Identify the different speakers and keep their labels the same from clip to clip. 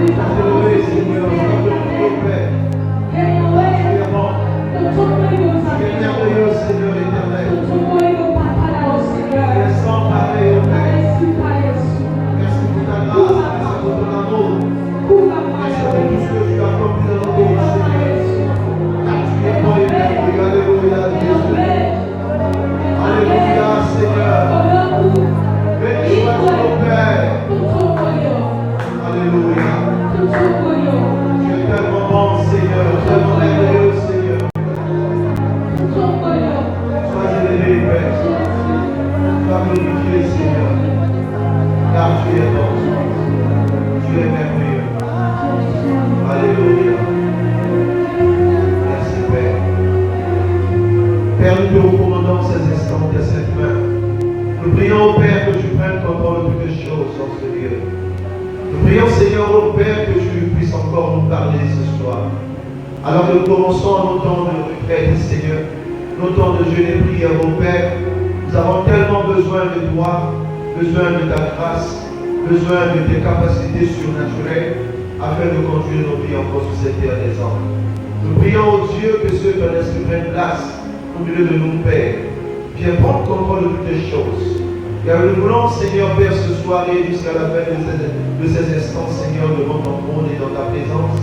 Speaker 1: Élevé, Seigneur, comme le tout Père. Tu es bon. Tu es merveilleux, Seigneur éternel. Tu es sans pareil, ô Père. Merci pour ta grâce, merci pour ton amour. Merci pour tout ce que tu as accompli dans nos vies, Seigneur. Car tu es bon et merveilleux. Alléluia, Jésus. Alléluia, Seigneur. Béni sois ton Père. Alléluia. Tu es tellement bon, Seigneur, tellement merveilleux, Seigneur. Sois élevé, Père. Sois glorifié, Seigneur. Car tu es bon. Tu es merveilleux. Alléluia. Merci, Père. Père, nous te recommandons ces instants de cette main. Nous prions, Père, que tu prennes contrôle de toutes les choses dans ce lieu. Nous prions, Seigneur, ô Père, que tu puisses encore nous parler ce soir. Alors que nous commençons nos temps de retraite, Seigneur, nos temps de jeûne et prière, ô Père, nous avons tellement besoin de toi, besoin de ta grâce, besoin de tes capacités surnaturelles, afin de conduire nos vies encore sur cette terre des hommes. Nous prions, ô Dieu, que ce ton esprit prenne place au milieu de nous, Père. Viens prendre contrôle de toutes les choses. Car nous voulons, Seigneur Père, ce soir et jusqu'à la fin de ces instants, Seigneur, devant ton trône et dans ta présence.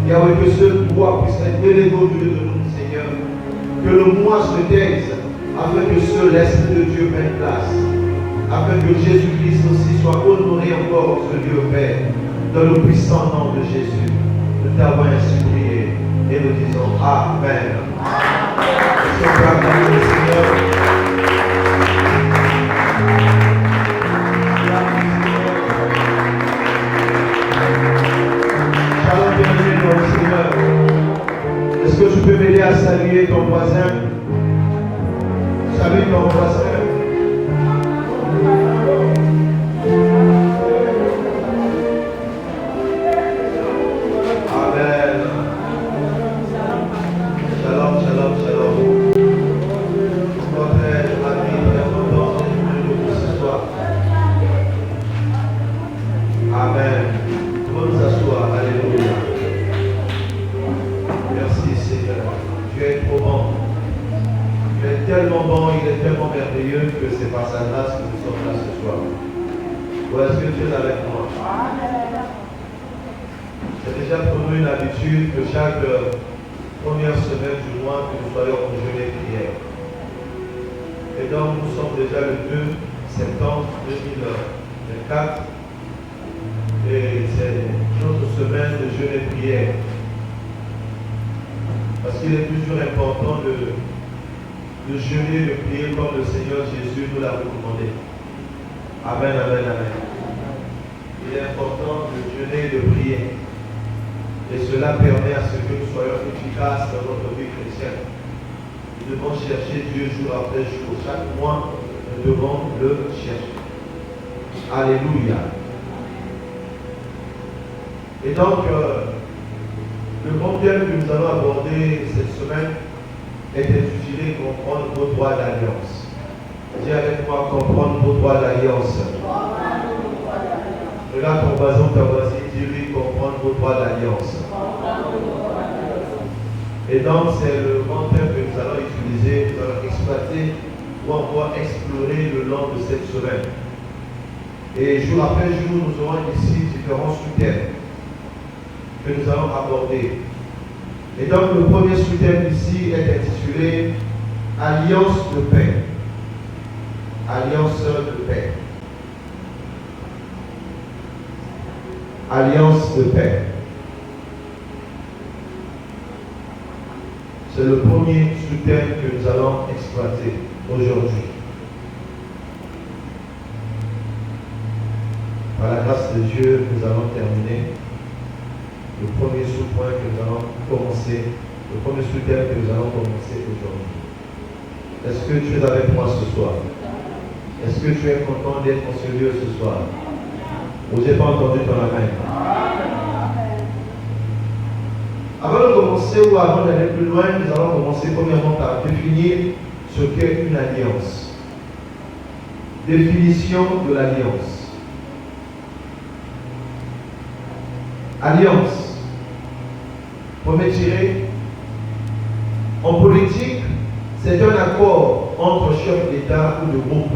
Speaker 1: Yahweh, que ce toi puisse être élevé au milieu de nous, Seigneur. Que le moi se taise, afin que ce l'Esprit de Dieu prenne place. Afin que Jésus-Christ aussi soit honoré encore en ce lieu, Père. Dans le puissant nom de Jésus. Nous t'avons ainsi prié et nous disons Amen. Est-ce qu'on peut acclamer le Seigneur? Shalom, bienvenue dans le Seigneur. Est-ce que tu peux m'aider à saluer ton voisin? Salue ton voisin. Amen. Shalom, shalom, shalom. Votre ami, très content d'être venu ce soir. Amen. Tout le monde s'assoit. Alléluia. Merci Seigneur. Tu es trop bon. Tu es tellement bon, il est tellement merveilleux que c'est par sa grâce que nous sommes là ce soir. Ou est-ce que tu es avec moi? C'est déjà pour nous une habitude que chaque première semaine du mois que nous soyons en jeûne et prière. Et donc nous sommes déjà le 2 septembre 2024 et c'est notre semaine de jeûne et prière. Parce qu'il est toujours important de jeûner, de prier comme le Seigneur Jésus nous l'a recommandé. Amen, amen, amen. Il est important de jeûner et de prier. Et cela permet à ce que nous soyons efficaces dans notre vie chrétienne. Nous devons chercher Dieu jour après jour. Chaque mois, nous devons le chercher. Alléluia. Et donc, le bon thème que nous allons aborder cette semaine est intitulé Comprendre vos droits d'alliance. Dis avec moi, comprendre vos droits d'alliance. Regarde ton voisin, ta voisine, dis-lui comprendre vos droits d'alliance. Et donc, c'est le grand thème que nous allons utiliser, nous allons exploiter ou encore explorer le long de cette semaine. Et jour après jour, nous aurons ici différents sous-thèmes que nous allons aborder. Et donc, le premier sous-thème ici est intitulé Alliance de paix. Alliance de paix. Alliance de paix. C'est le premier sous-thème que nous allons exploiter aujourd'hui. Par la grâce de Dieu, nous allons terminer le premier sous-point que nous allons commencer, le premier sous-thème que nous allons commencer aujourd'hui. Est-ce que tu es avec moi ce soir? Est-ce que tu es content d'être en ce lieu ce soir? Ou j'ai pas entendu ton amen? Avant de commencer ou avant d'aller plus loin, nous allons commencer premièrement par définir ce qu'est une alliance. Définition de l'alliance. Alliance. Premier tiré. En politique, c'est un accord entre chefs d'État ou de groupe.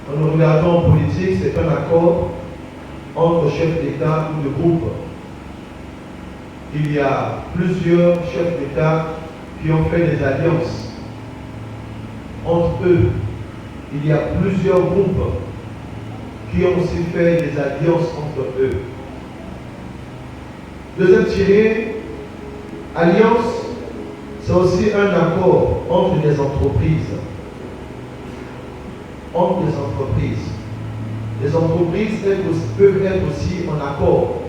Speaker 1: Quand nous regardons en politique, c'est un accord entre chefs d'État ou de groupe. Il y a plusieurs chefs d'État qui ont fait des alliances entre eux. Il y a plusieurs groupes qui ont aussi fait des alliances entre eux. Deuxième tiré, alliance, c'est aussi un accord entre des entreprises. Entre des entreprises. Les entreprises peuvent être aussi en accord.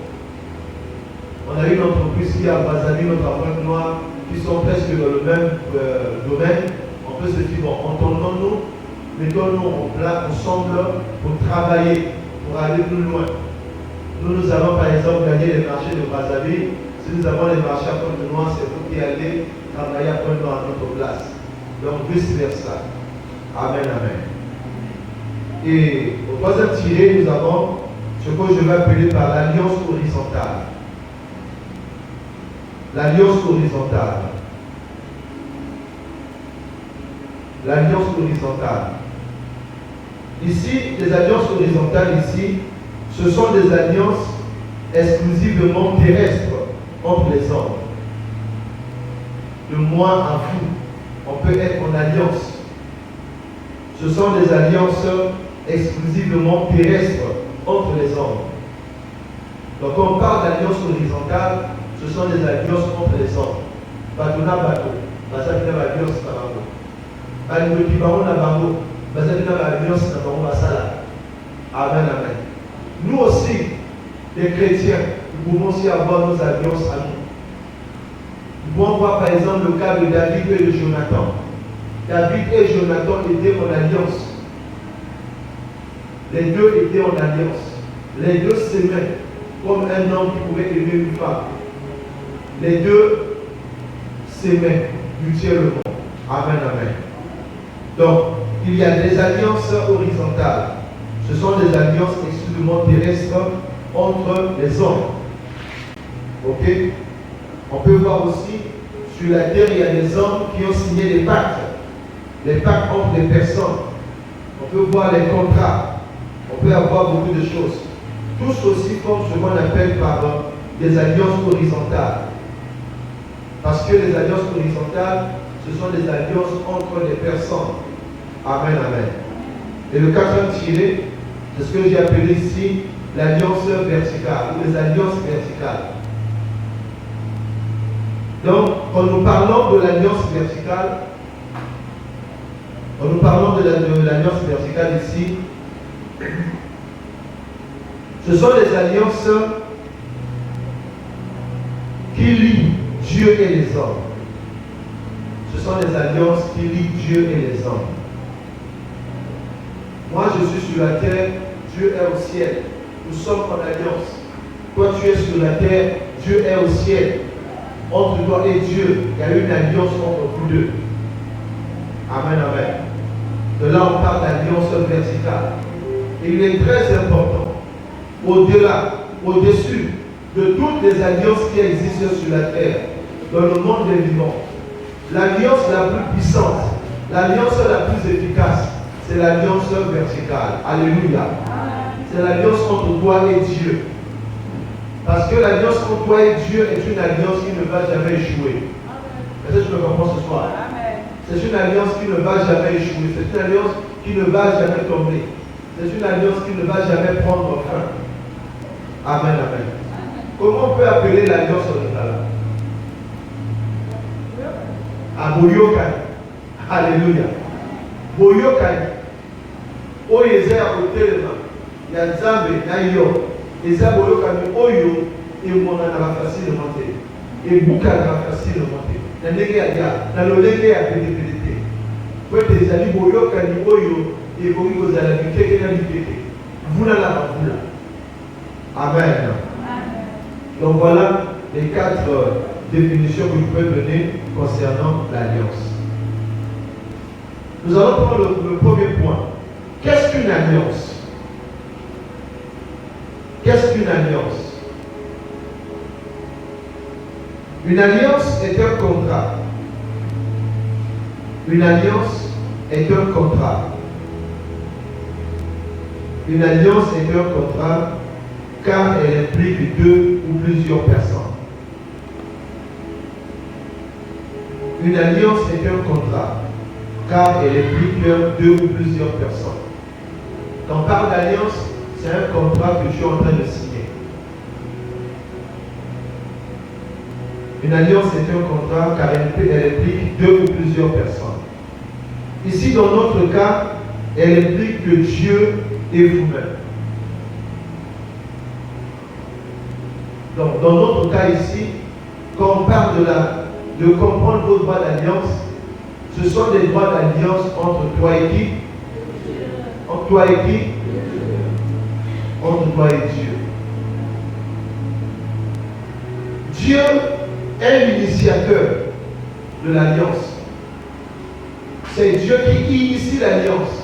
Speaker 1: On a une entreprise qui a basé notre empreinte noire, qui sont presque dans le même domaine. On peut se dire, bon, entendons-nous, mettons-nous ensemble pour travailler, pour aller plus loin. Nous allons par exemple gagner les marchés de Brazzaville. Si nous avons les marchés à Pointe-Noire, c'est vous qui allez travailler à Pointe-Noire à notre place. Donc vice-versa. Amen, amen. Et au troisième tiré, nous avons ce que je vais appeler par l'alliance horizontale. L'alliance horizontale. L'alliance horizontale. Ici, les alliances horizontales ici, ce sont des alliances exclusivement terrestres entre les hommes. De moi à vous, on peut être en alliance. Ce sont des alliances exclusivement terrestres entre les hommes. Donc quand on parle d'alliance horizontale, ce sont des alliances entre les hommes. Batona bato, basabina alliance na bango. Bali kibao na bango, basabina alliance na bango basala. Amen, amen. Nous aussi, les chrétiens, nous pouvons aussi avoir nos alliances à nous. Nous pouvons voir par exemple le cas de David et de Jonathan. David et Jonathan étaient en alliance. Les deux étaient en alliance. Les deux s'aimaient comme un homme qui pouvait aimer une femme. Les deux s'aimaient mutuellement. Amen, amen. Donc, il y a des alliances horizontales. Ce sont des alliances exclusivement terrestres entre les hommes. Ok? On peut voir aussi, sur la terre, il y a des hommes qui ont signé des pactes. Les pactes entre les personnes. On peut voir les contrats. On peut avoir beaucoup de choses. Tous aussi forment ce qu'on appelle par des alliances horizontales. Parce que les alliances horizontales, ce sont des alliances entre les personnes. Amen, amen. Et le quatrième tiré, c'est ce que j'ai appelé ici l'alliance verticale, ou les alliances verticales. Donc, quand nous parlons de l'alliance verticale, ici, ce sont des alliances qui lient Dieu et les hommes. Ce sont des alliances qui lient Dieu et les hommes. Moi, je suis sur la terre, Dieu est au ciel. Nous sommes en alliance. Toi, tu es sur la terre, Dieu est au ciel. Entre toi et Dieu, il y a une alliance entre vous deux. Amen, amen. De là, on parle d'alliance verticale. Et il est très important, au-delà, au-dessus de toutes les alliances qui existent sur la terre, dans le monde des vivants, l'alliance la plus puissante, l'alliance la plus efficace, c'est l'alliance verticale. Alléluia. C'est l'alliance entre toi et Dieu. Parce que l'alliance entre toi et Dieu est une alliance qui ne va jamais échouer. Est-ce que je me comprends ce soir? C'est une alliance qui ne va jamais échouer. C'est une alliance qui ne va jamais tomber. C'est une alliance qui ne va jamais prendre fin. Amen, amen. Comment on peut appeler l'alliance horizontale? Boyokai. Alléluia. Boyokai. Oyo eza ya kotelema ya Nzambe na yo. Eza boyokani oyo emonana facilement te. Ebukana facilement te. Na ndenge ya dia, na lolenge ya pédépédité. Po ezali boyokani oyo ekoki kozala biteke na biteke. Vula la bavula. Amen. Donc voilà les 4 définitions que je peux donner concernant l'alliance. Nous allons prendre le premier point. Qu'est-ce qu'une alliance? Qu'est-ce qu'une alliance? Une alliance est un contrat. Une alliance est un contrat. Une alliance est un contrat car elle implique deux ou plusieurs personnes. Une alliance est un contrat car elle implique deux ou plusieurs personnes. Quand on parle d'alliance, c'est un contrat que tu es en train de signer. Une alliance est un contrat car elle implique deux ou plusieurs personnes. Ici, dans notre cas, elle implique que Dieu et vous-même. Donc, dans notre cas ici, quand on parle de comprendre vos droits d'alliance, ce sont des droits d'alliance entre toi et qui? Entre toi et qui? Entre toi et Dieu. Dieu est l'initiateur de l'alliance. C'est Dieu qui initie l'alliance.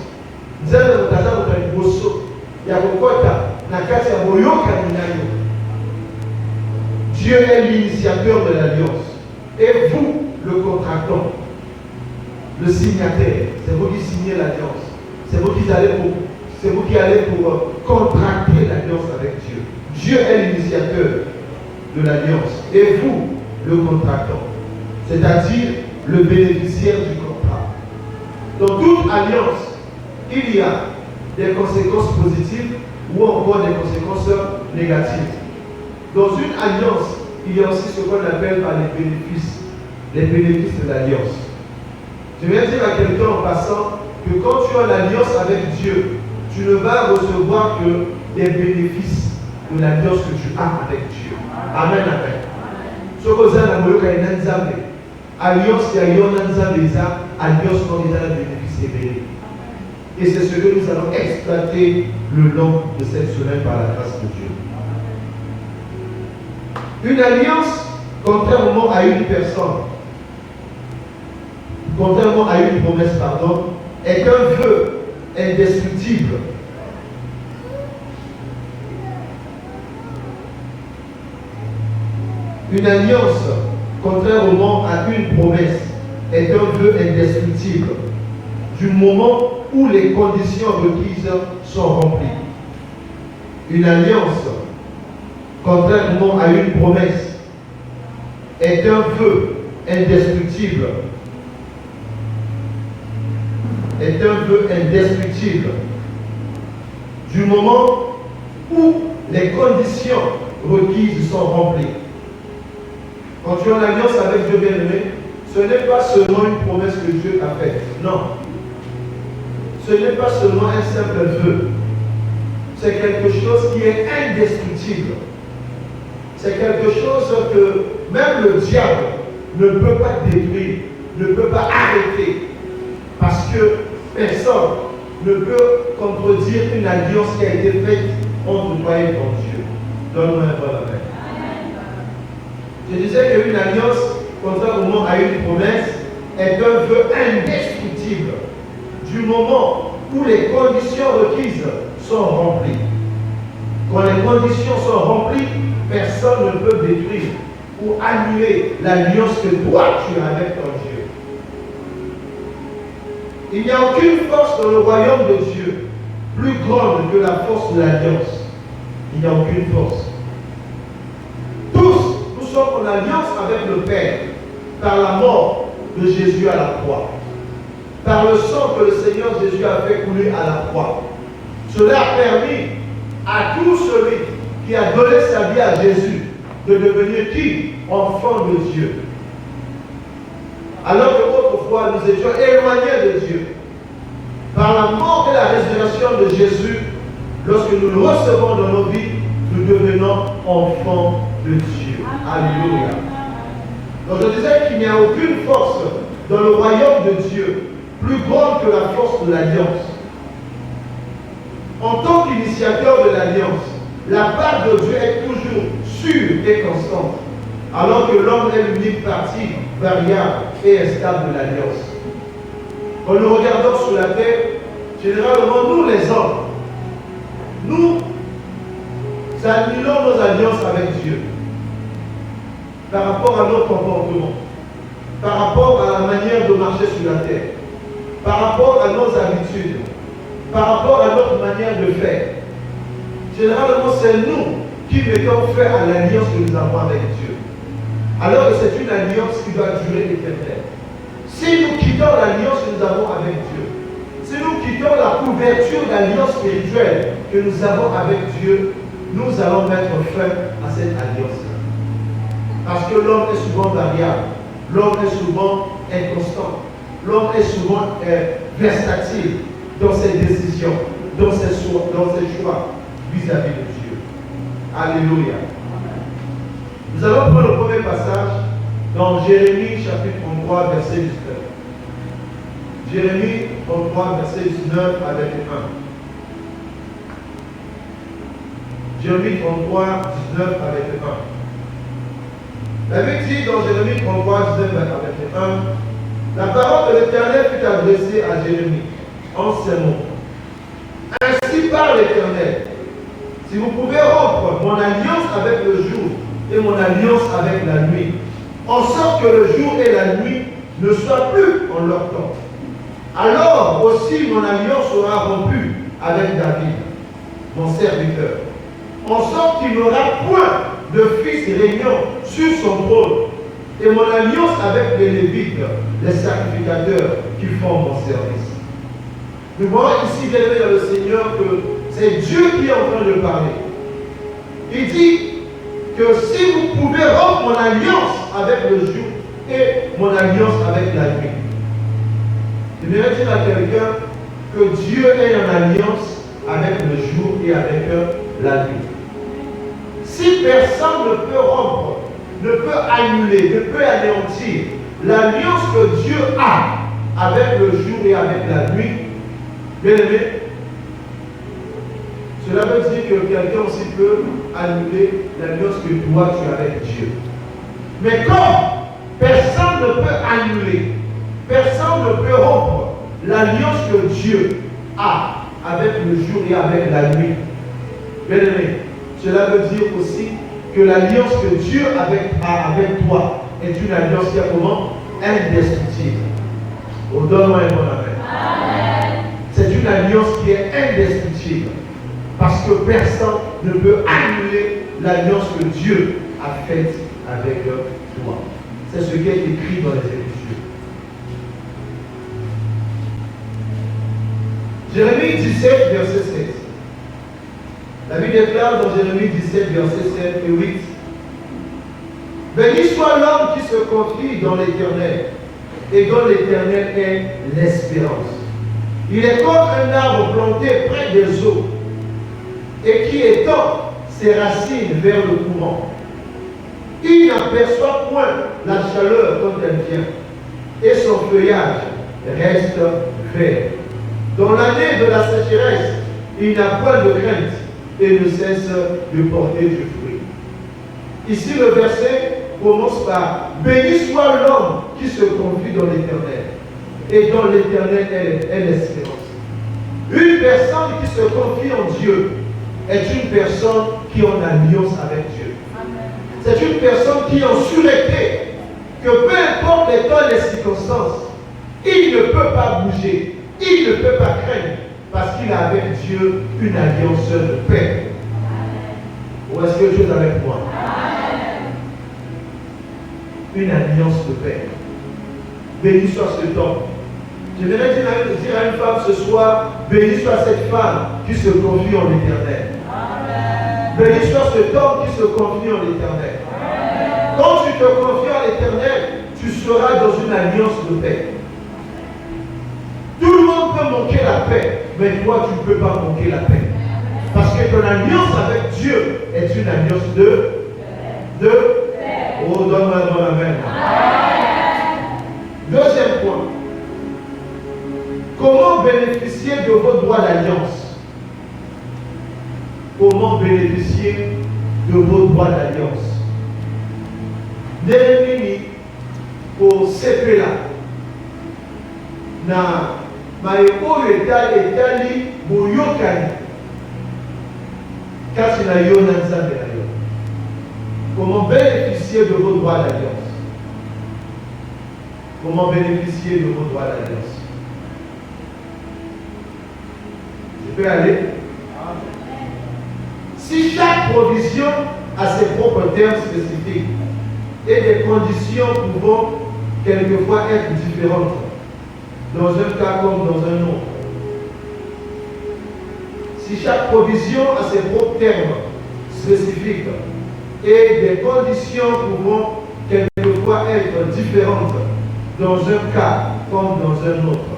Speaker 1: Dieu est l'initiateur de l'alliance. Et vous, le contractant, le signataire, c'est vous qui signez l'alliance. C'est vous qui allez pour contracter l'alliance avec Dieu. Dieu est l'initiateur de l'alliance. Et vous, le contractant, c'est-à-dire le bénéficiaire du contrat. Dans toute alliance, il y a des conséquences positives ou encore des conséquences négatives. Dans une alliance, il y a aussi ce qu'on appelle les bénéfices de l'alliance. Je viens dire à quelqu'un en passant que quand tu as l'alliance avec Dieu, tu ne vas recevoir que les bénéfices de l'alliance que tu as avec Dieu. Amen, amen. Ce que vous avez alliance, il y a alliance quand il y a le bénéfice éveillé. Et c'est ce que nous allons exploiter le long de cette semaine par la grâce de Dieu. Une alliance, contrairement à une personne, contrairement à une promesse, pardon, est un vœu indestructible. Une alliance, contrairement à une promesse, est un vœu indestructible du moment où les conditions requises sont remplies. Une alliance, contrairement à une promesse, est un vœu indestructible. Est un vœu indestructible du moment où les conditions requises sont remplies. Quand tu as une alliance avec Dieu bien-aimé, ce n'est pas seulement une promesse que Dieu a faite. Non. Ce n'est pas seulement un simple vœu. C'est quelque chose qui est indestructible. C'est quelque chose que même le diable ne peut pas détruire, ne peut pas arrêter. Parce que personne ne peut contredire une alliance qui a été faite entre toi et ton Dieu. Donne-moi un bon amen. Je disais qu'une alliance, contrairement à une promesse, est un vœu indestructible du moment où les conditions requises sont remplies. Quand les conditions sont remplies, personne ne peut détruire ou annuler l'alliance que toi tu as avec ton Dieu. Il n'y a aucune force dans le royaume de Dieu plus grande que la force de l'alliance. Il n'y a aucune force. Tous, nous sommes en alliance avec le Père par la mort de Jésus à la croix. Par le sang que le Seigneur Jésus a fait couler à la croix. Cela a permis à tout celui qui a donné sa vie à Jésus de devenir qui? Enfant de Dieu. Alors que autrefois nous étions éloignés de Dieu. Par la mort et la résurrection de Jésus, lorsque nous le recevons dans nos vies, nous devenons enfants de Dieu. Alléluia. Donc je disais qu'il n'y a aucune force dans le royaume de Dieu plus grande que la force de l'alliance. En tant qu'initiateur de l'alliance, la part de Dieu est toujours sûre et constante, alors que l'homme est l'unique partie variable et instable de l'alliance. Quand nous regardons sur la terre, généralement, nous les hommes, nous, Nous annulons nos alliances avec Dieu. Par rapport à notre comportement. Par rapport à la manière de marcher sur la terre. Par rapport à nos habitudes. Par rapport à notre manière de faire. Généralement, c'est nous qui mettons fin à l'alliance que nous avons avec Dieu. Alors que c'est une alliance qui doit durer l'éternel. Si nous quittons l'alliance que nous avons avec Dieu, si nous quittons la couverture d'alliance spirituelle que nous avons avec Dieu, nous allons mettre fin à cette alliance-là. Parce que l'homme est souvent variable, l'homme est souvent inconstant, l'homme est souvent versatile dans ses décisions, dans ses choix vis-à-vis de Dieu. Alléluia. Nous allons prendre le premier passage dans Jérémie chapitre 33, verset 19. Jérémie 33, verset 19 avec 1. Jérémie 33, 19 avec 1. La Bible dit dans Jérémie 33, 19 avec 1, la parole de l'Éternel fut adressée à Jérémie en ces mots. Ainsi parle l'Éternel. Si vous pouvez rompre mon alliance avec le jour et mon alliance avec la nuit, en sorte que le jour et la nuit ne soient plus en leur temps, alors aussi mon alliance sera rompue avec David, mon serviteur, en sorte qu'il n'aura point de fils régnant sur son trône, et mon alliance avec les Lévites, les sacrificateurs qui font mon service. Nous voyons ici, bien aimé dans le Seigneur, que c'est Dieu qui est en train de parler. Il dit que si vous pouvez rompre mon alliance avec le jour et mon alliance avec la nuit. Je voudrais dire à quelqu'un que Dieu est en alliance avec le jour et avec la nuit. Si personne ne peut rompre, ne peut annuler, ne peut anéantir l'alliance que Dieu a avec le jour et avec la nuit, bien aimé, cela veut dire que quelqu'un aussi peut annuler l'alliance que toi tu as avec Dieu. Mais comme personne ne peut annuler, personne ne peut rompre l'alliance que Dieu a avec le jour et avec la nuit, bien aimé, cela veut dire aussi que l'alliance que Dieu a avec toi est une alliance qui est comment? Indestructible. Oh, donne-moi un bon amen. C'est une alliance qui est indestructible. Parce que personne ne peut annuler l'alliance que Dieu a faite avec toi. C'est ce qui est écrit dans les Écritures. Jérémie 17, verset 7. La Bible déclare dans Jérémie 17, verset 7 et 8. Béni soit l'homme qui se confie dans l'Éternel, et dont l'Éternel est l'espérance. Il est comme un arbre planté près des eaux, et qui étend ses racines vers le courant. Il n'aperçoit point la chaleur quand elle vient, et son feuillage reste vert. Dans l'année de la sécheresse, il n'a point de crainte et ne cesse de porter du fruit. Ici, le verset commence par « Béni soit l'homme qui se confie dans l'Éternel, et dont l'Éternel est l'espérance. » Une personne qui se confie en Dieu est une personne qui est en alliance avec Dieu. C'est une personne qui est en sûreté que peu importe les temps et les circonstances, il ne peut pas bouger, il ne peut pas craindre parce qu'il a avec Dieu une alliance de paix. Ou est-ce que Dieu est avec moi? Une alliance de paix. Béni soit cet homme. Je voudrais dire à une femme ce soir, béni soit cette femme qui se confie en l'Éternel. Béni soit cet homme qui se confie en l'Éternel. Quand tu te confies en l'Éternel, tu seras dans une alliance de paix. Tout le monde peut manquer la paix, mais toi tu ne peux pas manquer la paix. Parce que ton alliance avec Dieu est une alliance de oh, donne-moi un bon amen. Deuxième point. Comment bénéficier de vos droits d'alliance? Comment bénéficier de vos droits d'alliance? Néhémie au CPLA na maeko etali boyokani Comment bénéficier de vos droits d'alliance? Comment bénéficier de vos droits d'alliance? Je peux aller? Si chaque provision a ses propres termes spécifiques et des conditions pouvant quelquefois être différentes, dans un cas comme dans un autre. Si chaque provision a ses propres termes spécifiques et des conditions pouvant quelquefois être différentes dans un cas comme dans un autre,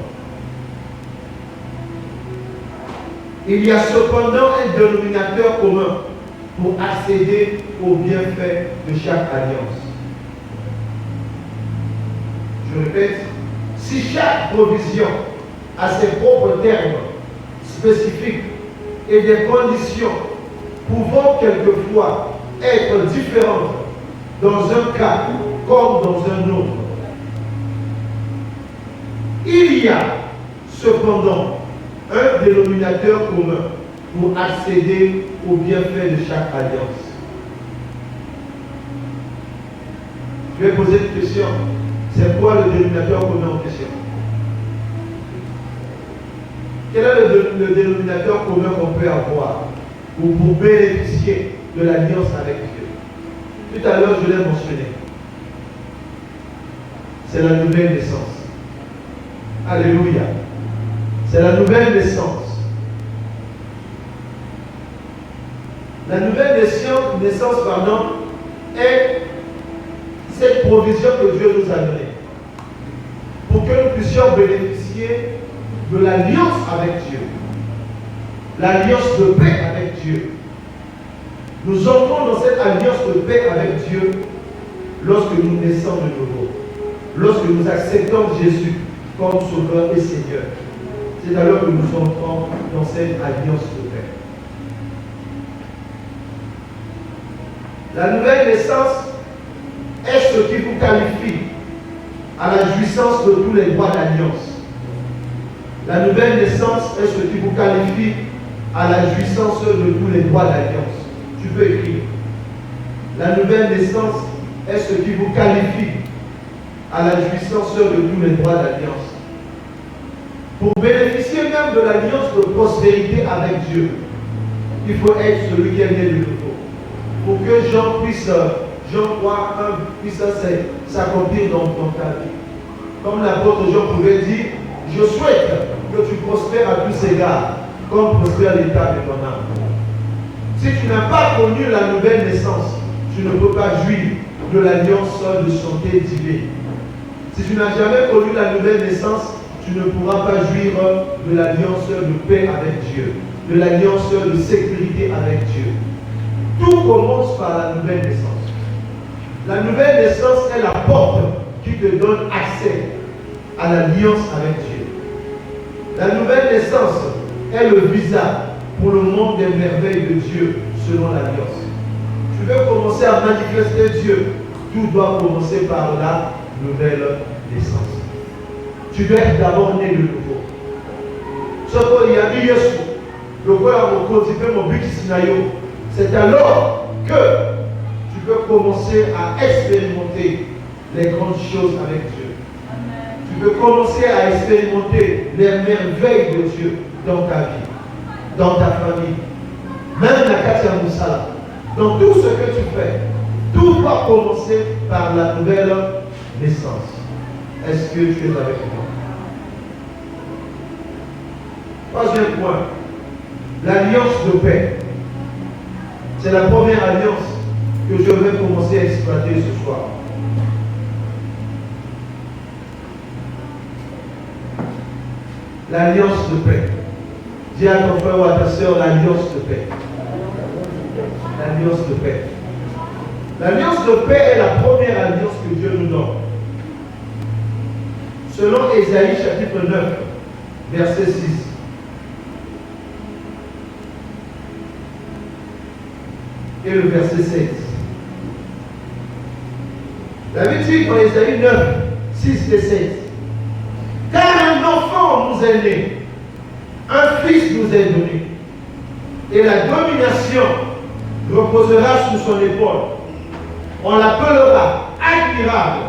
Speaker 1: il y a cependant un dénominateur commun pour accéder aux bienfaits de chaque alliance. Je répète, si chaque provision a ses propres termes spécifiques et des conditions pouvant quelquefois être différentes dans un cas comme dans un autre, il y a cependant un dénominateur commun pour accéder aux bienfaits de chaque alliance. Je vais poser une question. C'est quoi le dénominateur commun en question? Quel est le dénominateur commun qu'on peut avoir pour bénéficier de l'alliance avec Dieu? Tout à l'heure, je l'ai mentionné. C'est la nouvelle naissance. Alléluia. C'est la nouvelle naissance. La nouvelle naissance, est cette provision que Dieu nous a donnée pour que nous puissions bénéficier de l'alliance avec Dieu, l'alliance de paix avec Dieu. Nous entrons dans cette alliance de paix avec Dieu lorsque nous naissons de nouveau, lorsque nous acceptons Jésus comme Sauveur et Seigneur. C'est alors que nous entrons dans cette alliance de paix. La nouvelle naissance est ce qui vous qualifie à la jouissance de tous les droits d'alliance. La nouvelle naissance est ce qui vous qualifie à la jouissance de tous les droits d'alliance. Tu peux écrire. La nouvelle naissance est ce qui vous qualifie à la jouissance de tous les droits d'alliance. Pour bénéficier même de l'alliance de prospérité avec Dieu, il faut être celui qui est né de nouveau. Pour que Jean 3, 1 puisse s'accomplir dans ta vie. Comme l'apôtre Jean pouvait dire, je souhaite que tu prospères à tous égards, comme prospère l'état de ton âme. Si tu n'as pas connu la nouvelle naissance, tu ne peux pas jouir de l'alliance de santé divine. Si tu n'as jamais connu la nouvelle naissance, tu ne pourras pas jouir de l'alliance de paix avec Dieu, de l'alliance de sécurité avec Dieu. Tout commence par la nouvelle naissance. La nouvelle naissance est la porte qui te donne accès à l'alliance avec Dieu. La nouvelle naissance est le visa pour le monde des merveilles de Dieu selon l'alliance. Tu veux commencer à manifester Dieu, tout doit commencer par la nouvelle naissance. Tu dois être d'abord né de nouveau. Ce qu'il y a dit Yesu, le roi a mon but c'est alors que tu peux commencer à expérimenter les grandes choses avec Dieu. Amen. Tu peux commencer à expérimenter les merveilles de Dieu dans ta vie, dans ta famille, même la Katia Moussala. Dans tout ce que tu fais, tout doit commencer par la nouvelle naissance. Est-ce que tu es avec moi? Troisième point, l'alliance de paix. C'est la première alliance que je vais commencer à exploiter ce soir. L'alliance de paix. Dis à ton frère ou à ta soeur l'alliance de paix. L'alliance de paix. L'alliance de paix est la première alliance que Dieu nous donne. Selon Ésaïe chapitre 9, verset 6. Et le verset 7. La Bible dit dans Ésaïe 9, 6 et 7. Car un enfant nous est né, un fils nous est donné, et la domination reposera sur son épaule. On l'appellera admirable,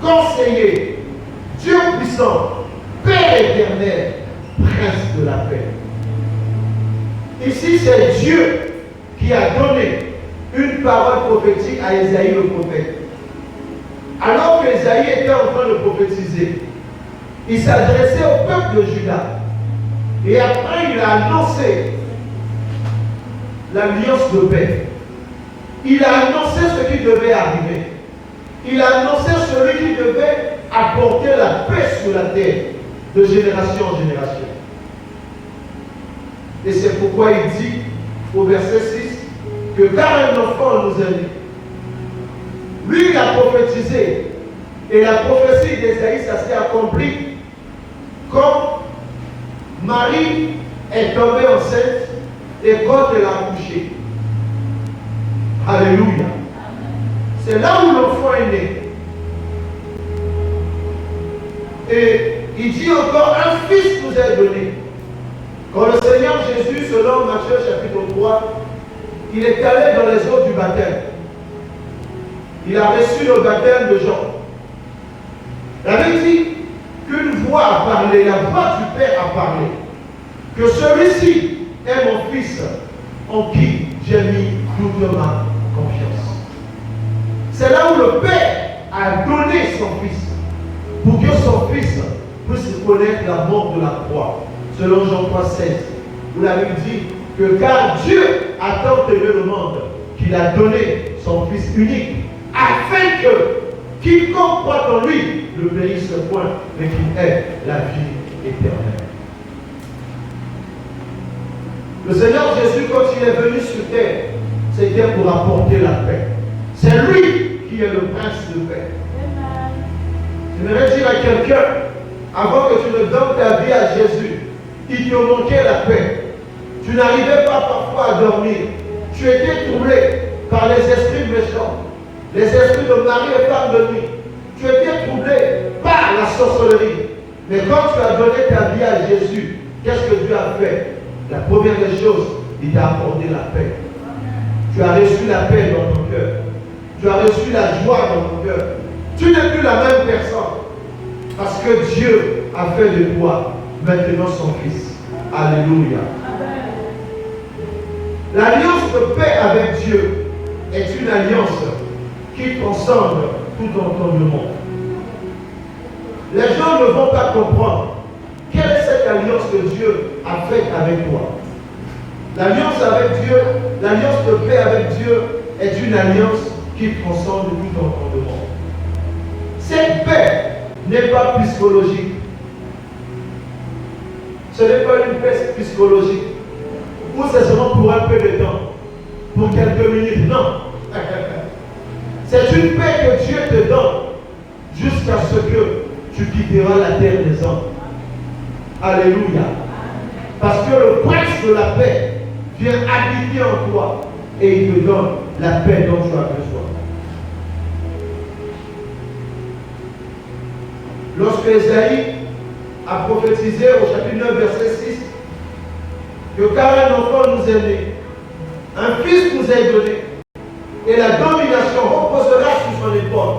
Speaker 1: conseiller, Dieu puissant, Père éternel, Prince de la paix. Ici, c'est Dieu qui a donné une parole prophétique à Ésaïe le prophète. Alors que Ésaïe était en train de prophétiser, il s'adressait au peuple de Juda. Et après, il a annoncé l'alliance de paix. Il a annoncé ce qui devait arriver. Il a annoncé celui qui devait apporter la paix sur la terre de génération en génération. Et c'est pourquoi il dit au verset 6 que car un enfant nous est né, lui il a prophétisé et la prophétie d'Ésaïe, ça s'est accompli quand Marie est tombée enceinte et quand elle a accouché. Alléluia. C'est là où l'enfant est né. Et il dit encore, un fils nous est donné. Quand le Seigneur Jésus, selon Matthieu chapitre 3, il est allé dans les eaux du baptême. Il a reçu le baptême de Jean. Il avait dit qu'une voix a parlé, la voix du Père a parlé, que celui-ci est mon fils en qui j'ai mis toute ma confiance. C'est là où le Père a donné son fils pour que son fils puisse connaître la mort de la croix. Selon Jean 3,16, où la Bible dit que car Dieu a tant aimé le monde qu'il a donné son Fils unique, afin que quiconque croit en lui ne périsse point, mais qu'il ait la vie éternelle. Le Seigneur Jésus, quand il est venu sur terre, c'était pour apporter la paix. C'est lui qui est le prince de paix. J'aimerais dire à quelqu'un, avant que tu ne donnes ta vie à Jésus, il te manquait la paix. Tu n'arrivais pas parfois à dormir. Tu étais troublé par les esprits méchants, les esprits de mari et femme de nuit. Tu étais troublé par la sorcellerie. Mais quand tu as donné ta vie à Jésus, qu'est-ce que Dieu a fait? La première des choses, il t'a accordé la paix. Tu as reçu la paix dans ton cœur. Tu as reçu la joie dans ton cœur. Tu n'es plus la même personne. Parce que Dieu a fait de toi maintenant son fils. Alléluia. L'alliance de paix avec Dieu est une alliance qui transcende tout entendement. Les gens ne vont pas comprendre quelle est cette alliance que Dieu a faite avec toi. L'alliance avec Dieu, l'alliance de paix avec Dieu est une alliance qui transcende tout entendement. Cette paix n'est pas psychologique. Ce n'est pas une paix psychologique. Ou c'est seulement pour un peu de temps, pour quelques minutes. Non. C'est une paix que Dieu te donne jusqu'à ce que tu quitteras la terre des hommes. Alléluia. Parce que le prince de la paix vient habiter en toi et il te donne la paix dont tu as besoin. Lorsque Ésaïe a prophétisé au chapitre 9, verset 6, que car un enfant nous est né, un fils nous est donné, et la domination reposera sur son épaule.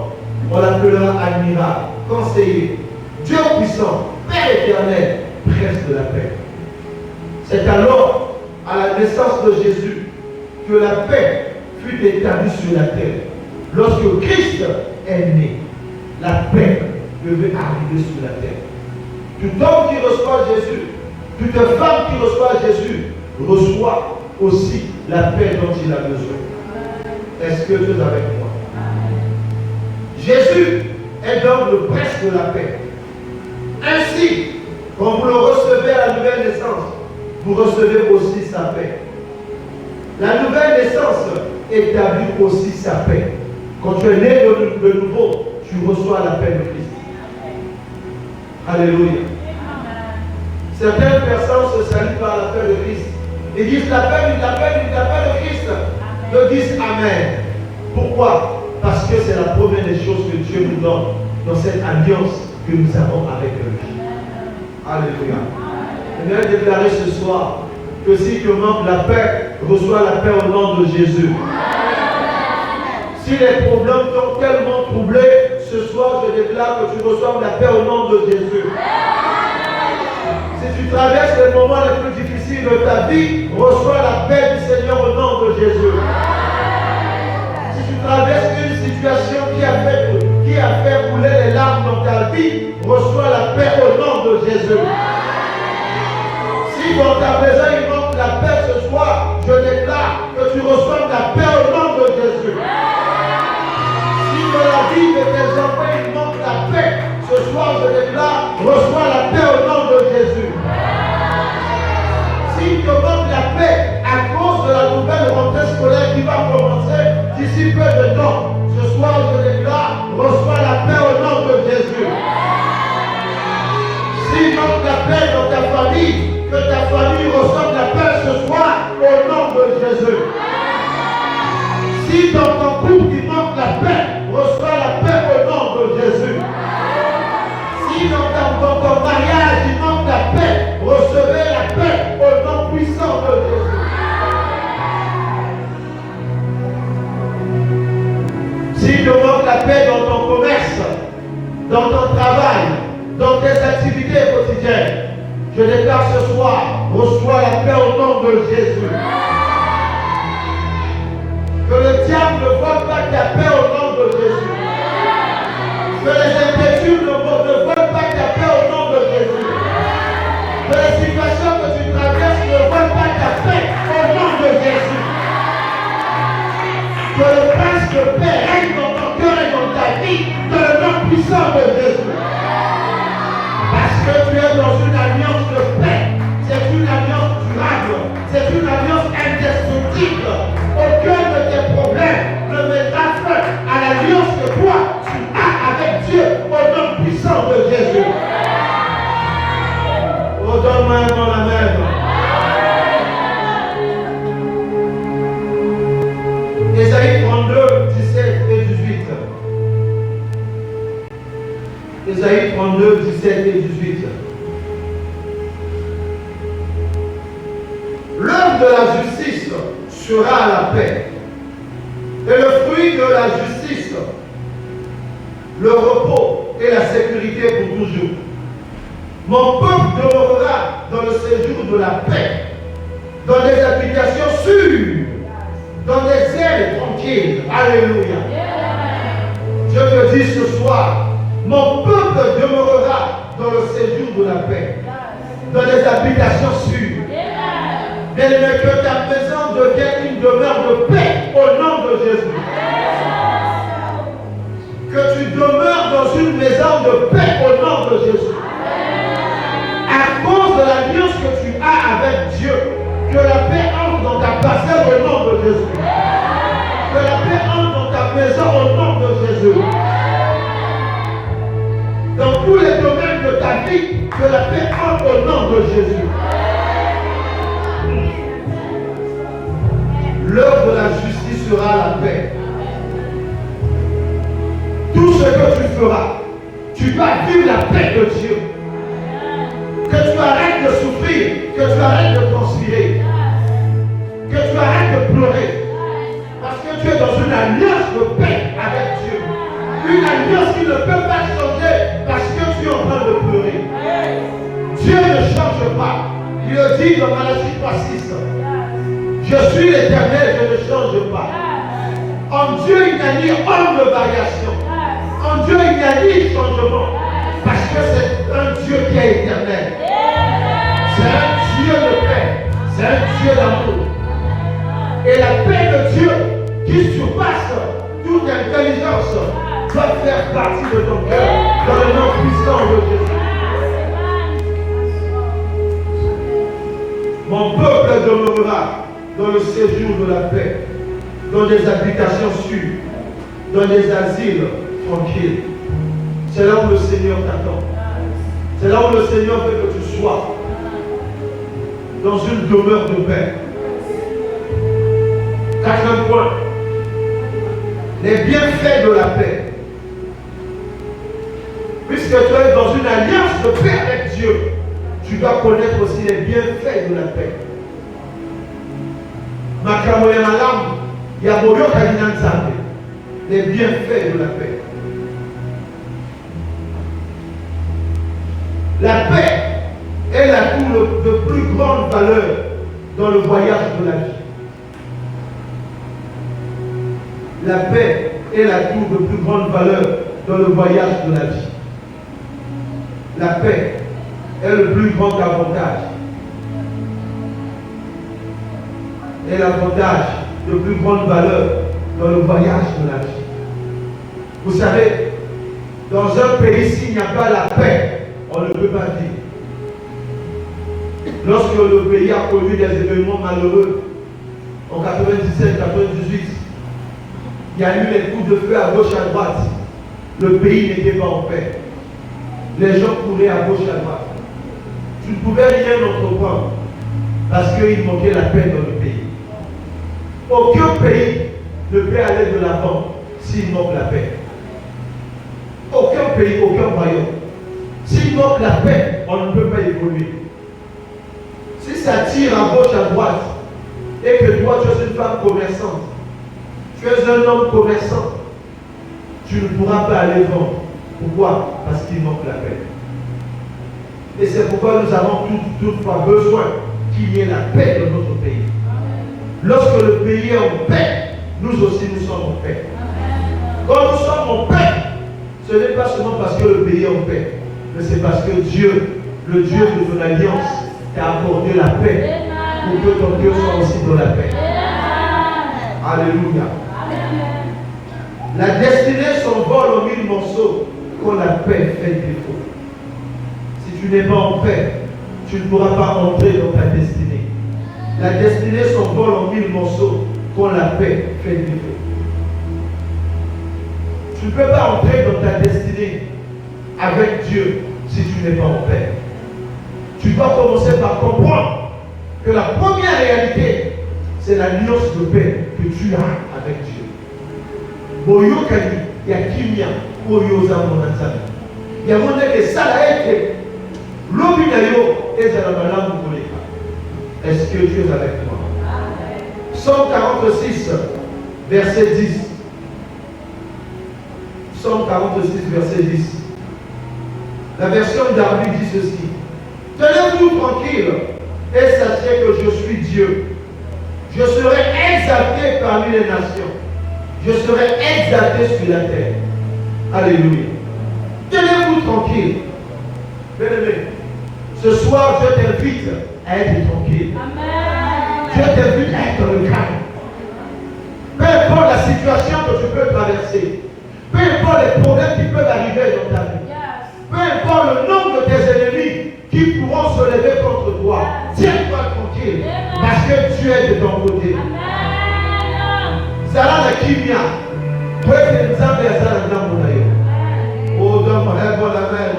Speaker 1: On l'appellera admirable, conseiller, Dieu puissant, Père éternel, Prince de la paix. C'est alors, à la naissance de Jésus, que la paix fut établie sur la terre. Lorsque Christ est né, la paix devait arriver sur la terre. Tout homme qui reçoit Jésus, toute femme qui reçoit Jésus, reçoit aussi la paix dont il a besoin. Est-ce que tu es avec moi? Jésus est donc le prince de la paix. Ainsi, quand vous le recevez à la nouvelle naissance, vous recevez aussi sa paix. La nouvelle naissance établit aussi sa paix. Quand tu es né de nouveau, tu reçois la paix de Christ. Alléluia. Certaines personnes se saluent par la paix de Christ. Ils disent la paix de Christ. Ils disent Amen. Pourquoi? Parce que c'est la première des choses que Dieu nous donne dans cette alliance que nous avons avec lui. Alléluia. Je vais déclarer ce soir que que si tu manques la paix, reçois la paix au nom de Jésus. Si les problèmes t'ont tellement troublé, ce soir je déclare que tu reçois la paix au nom de Jésus. Si tu traverses les moments les plus difficiles de ta vie, reçois la paix du Seigneur au nom de Jésus. Si tu traverses une situation qui a fait couler les larmes dans ta vie, reçois la paix au nom de Jésus. Si dans ta maison il manque la paix ce soir, je déclare que tu reçois la paix au nom de Jésus. Si dans la vie de tes enfants il manque la paix, ce soir je déclare, reçois la paix au nom de Jésus. S'il te manque la paix à cause de la nouvelle rentrée scolaire qui va commencer d'ici peu de temps, ce soir je déclare, reçois la paix au nom de Jésus. S'il manque la paix dans ta famille, que ta famille reçoive la paix ce soir au nom de Jésus. Si dans ton couple il manque la paix, reçois la paix au nom de Jésus. Si dans ton mariage il manque la paix, recevez la paix au nom puissant de Jésus. Si te manque la paix dans ton commerce, dans ton travail, dans tes activités quotidiennes, je déclare ce soir, reçois la paix au nom de Jésus. Que le diable ne vole pas ta paix au nom de Jésus. Que les inquiétudes ne volent pas ta paix au nom de Jésus. Que les situations que tu traverses ne volent pas ta paix au nom de Jésus. Que le prince de paix règne dans ton cœur et dans ta vie, dans le nom puissant de Jésus. Parce que tu es dans une alliance de paix. C'est une alliance durable. C'est une alliance indestructible. Aucun de tes problèmes ne mettra fin à l'alliance que toi, tu as avec Dieu au nom puissant de Jésus. Oh, donne-moi un bon amen. Ésaïe 32, 17 et 18. Ésaïe 32, 17 et 18. L'œuvre de la justice sera la paix. Et le fruit de la justice, le repos et la sécurité pour toujours. Mon peuple demeurera dans le séjour de la paix, dans des habitations sûres, dans des ailes tranquilles. Alléluia. Je te dis ce soir, mon peuple demeurera dans le séjour de la paix, dans des habitations sûres. Bien-aimé, que ta maison devienne une demeure de paix au nom de Jésus. Que tu demeures dans une maison de paix au nom de Jésus. À cause de l'alliance que tu as avec Dieu, que la paix entre dans ta parcelle au nom de Jésus. Que la paix entre dans ta maison au nom de Jésus. Dans tous les domaines de ta vie, que la paix entre au nom de Jésus. L'œuvre de la justice sera la paix. Tout ce que tu feras, tu vas vivre la paix de Dieu. Que tu arrêtes de souffrir, que tu arrêtes de conspirer, que tu arrêtes de pleurer. Parce que tu es dans une alliance de paix avec Dieu. Une alliance qui ne peut pas changer parce que tu es en train de pleurer. Dieu ne change pas. Il le dit dans Malachie 3:6. Je suis l'Éternel, je ne change pas. En Dieu, il n'y a ni homme de variation. En Dieu, il n'y a ni changement. Parce que c'est un Dieu qui est éternel. C'est un Dieu de paix. C'est un Dieu d'amour. Et la paix de Dieu qui surpasse toute intelligence doit faire partie de ton cœur dans le nom puissant de Jésus. Mon peuple demeurera dans le séjour de la paix, dans des habitations sûres, dans des asiles tranquilles. C'est là où le Seigneur t'attend. C'est là où le Seigneur veut que tu sois. Dans une demeure de paix. Quatrième point. Les bienfaits de la paix. Puisque tu es dans une alliance de paix avec Dieu, tu dois connaître aussi les bienfaits de la paix. les bienfaits de la paix. La paix est l'atout de plus grande valeur dans le voyage de la vie. La paix est l'atout de plus grande valeur dans le voyage de la vie. La paix est le plus grand avantage. Et l'avantage de plus grande valeur dans le voyage de la vie. Vous savez, dans un pays, s'il n'y a pas la paix, on ne peut pas vivre. Lorsque le pays a connu des événements malheureux, en 97, 98, il y a eu les coups de feu à gauche, à droite. Le pays n'était pas en paix. Les gens couraient à gauche, à droite. Tu ne pouvais rien entreprendre parce qu'il manquait la paix dans le pays. Aucun pays ne peut aller de l'avant s'il manque la paix. Aucun pays, aucun royaume. S'il manque la paix, on ne peut pas évoluer. Si ça tire à gauche, à droite, et que toi, tu es une femme commerçante, tu es un homme commerçant, tu ne pourras pas aller vendre. Pourquoi? Parce qu'il manque la paix. Et c'est pourquoi nous avons toutefois besoin qu'il y ait la paix dans notre pays. Lorsque le pays est en paix, nous aussi nous sommes en paix. Quand nous sommes en paix, ce n'est pas seulement parce que le pays est en paix, mais c'est parce que Dieu, le Dieu de ton alliance, t'a accordé la paix pour que ton Dieu soit aussi dans la paix. Alléluia. La destinée s'envole en mille morceaux quand la paix fait défaut. Si tu n'es pas en paix, tu ne pourras pas entrer dans ta destinée. La destinée s'envole en mille morceaux quand la paix fait défaut. Tu ne peux pas entrer dans ta destinée avec Dieu si tu n'es pas en paix. Tu dois commencer par comprendre que la première réalité, c'est l'alliance de paix que tu as avec Dieu. Boyokani, Yakimia, Oyoza Monazami. Il y a mon que ça a été. L'obinayo est à la malade. Est-ce que Dieu est avec moi? Psaume 46, verset 10. Psaume 46, verset 10. La version d'Arby dit ceci. Tenez-vous tranquille et sachez que je suis Dieu. Je serai exalté parmi les nations. Je serai exalté sur la terre. Alléluia. Tenez-vous tranquille. Bien-aimé, ce soir, je t'invite à être tranquille. Amen. Je t'invite à être le calme. Peu importe la situation que tu peux traverser, peu importe les problèmes qui peuvent arriver dans ta vie, peu importe le nombre de tes ennemis qui pourront se lever contre toi, tiens-toi tranquille, parce que Dieu est de ton côté. Zala na kimia, wewe nzambe ya zala ndambo na yo. Oh, dans ma rêve la mer.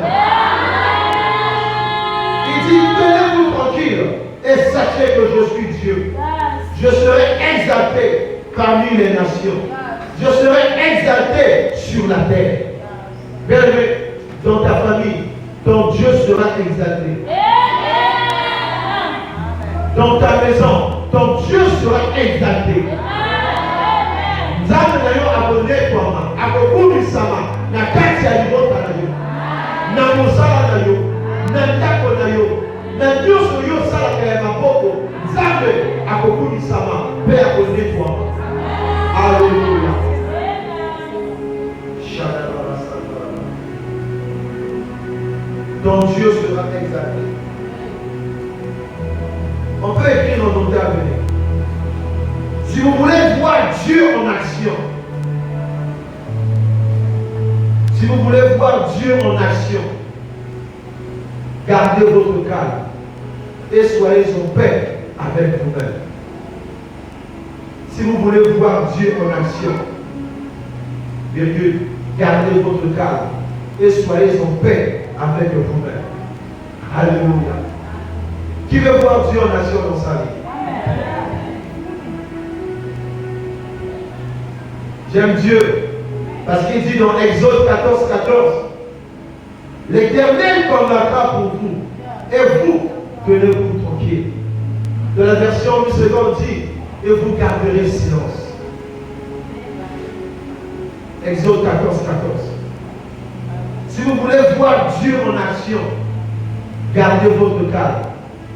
Speaker 1: Il dit, tenez-vous tranquille et sachez que je suis Dieu. Je serai exalté parmi les nations. Je serai exalté sur la terre. Bien-aimé, dans ta famille, ton Dieu sera exalté. Dans ta maison, ton Dieu sera exalté. Nzambe na yo abonne toi ma akokumisama na kati ya libota na yo na mosala na yo na ndako na yo na nyonso yo salaka ya maboko Nzambe akokumisama mpe abonne toi. Alléluia. Ton Dieu sera exalté. On peut écrire dans notre avenir. Si vous voulez voir Dieu en action, si vous voulez voir Dieu en action, gardez votre calme et soyez en paix avec vous-même. Si vous voulez voir Dieu en action, virgule, gardez votre calme et soyez en paix avec vous-même. Alléluia. Qui veut voir Dieu en action dans sa vie? J'aime Dieu parce qu'il dit dans Exode 14, 14, l'Éternel combattra pour vous et vous tenez-vous tranquille. De la version 8 secondes dit, et vous garderez silence. Exode 14, 14. Si vous voulez voir Dieu en action, gardez votre calme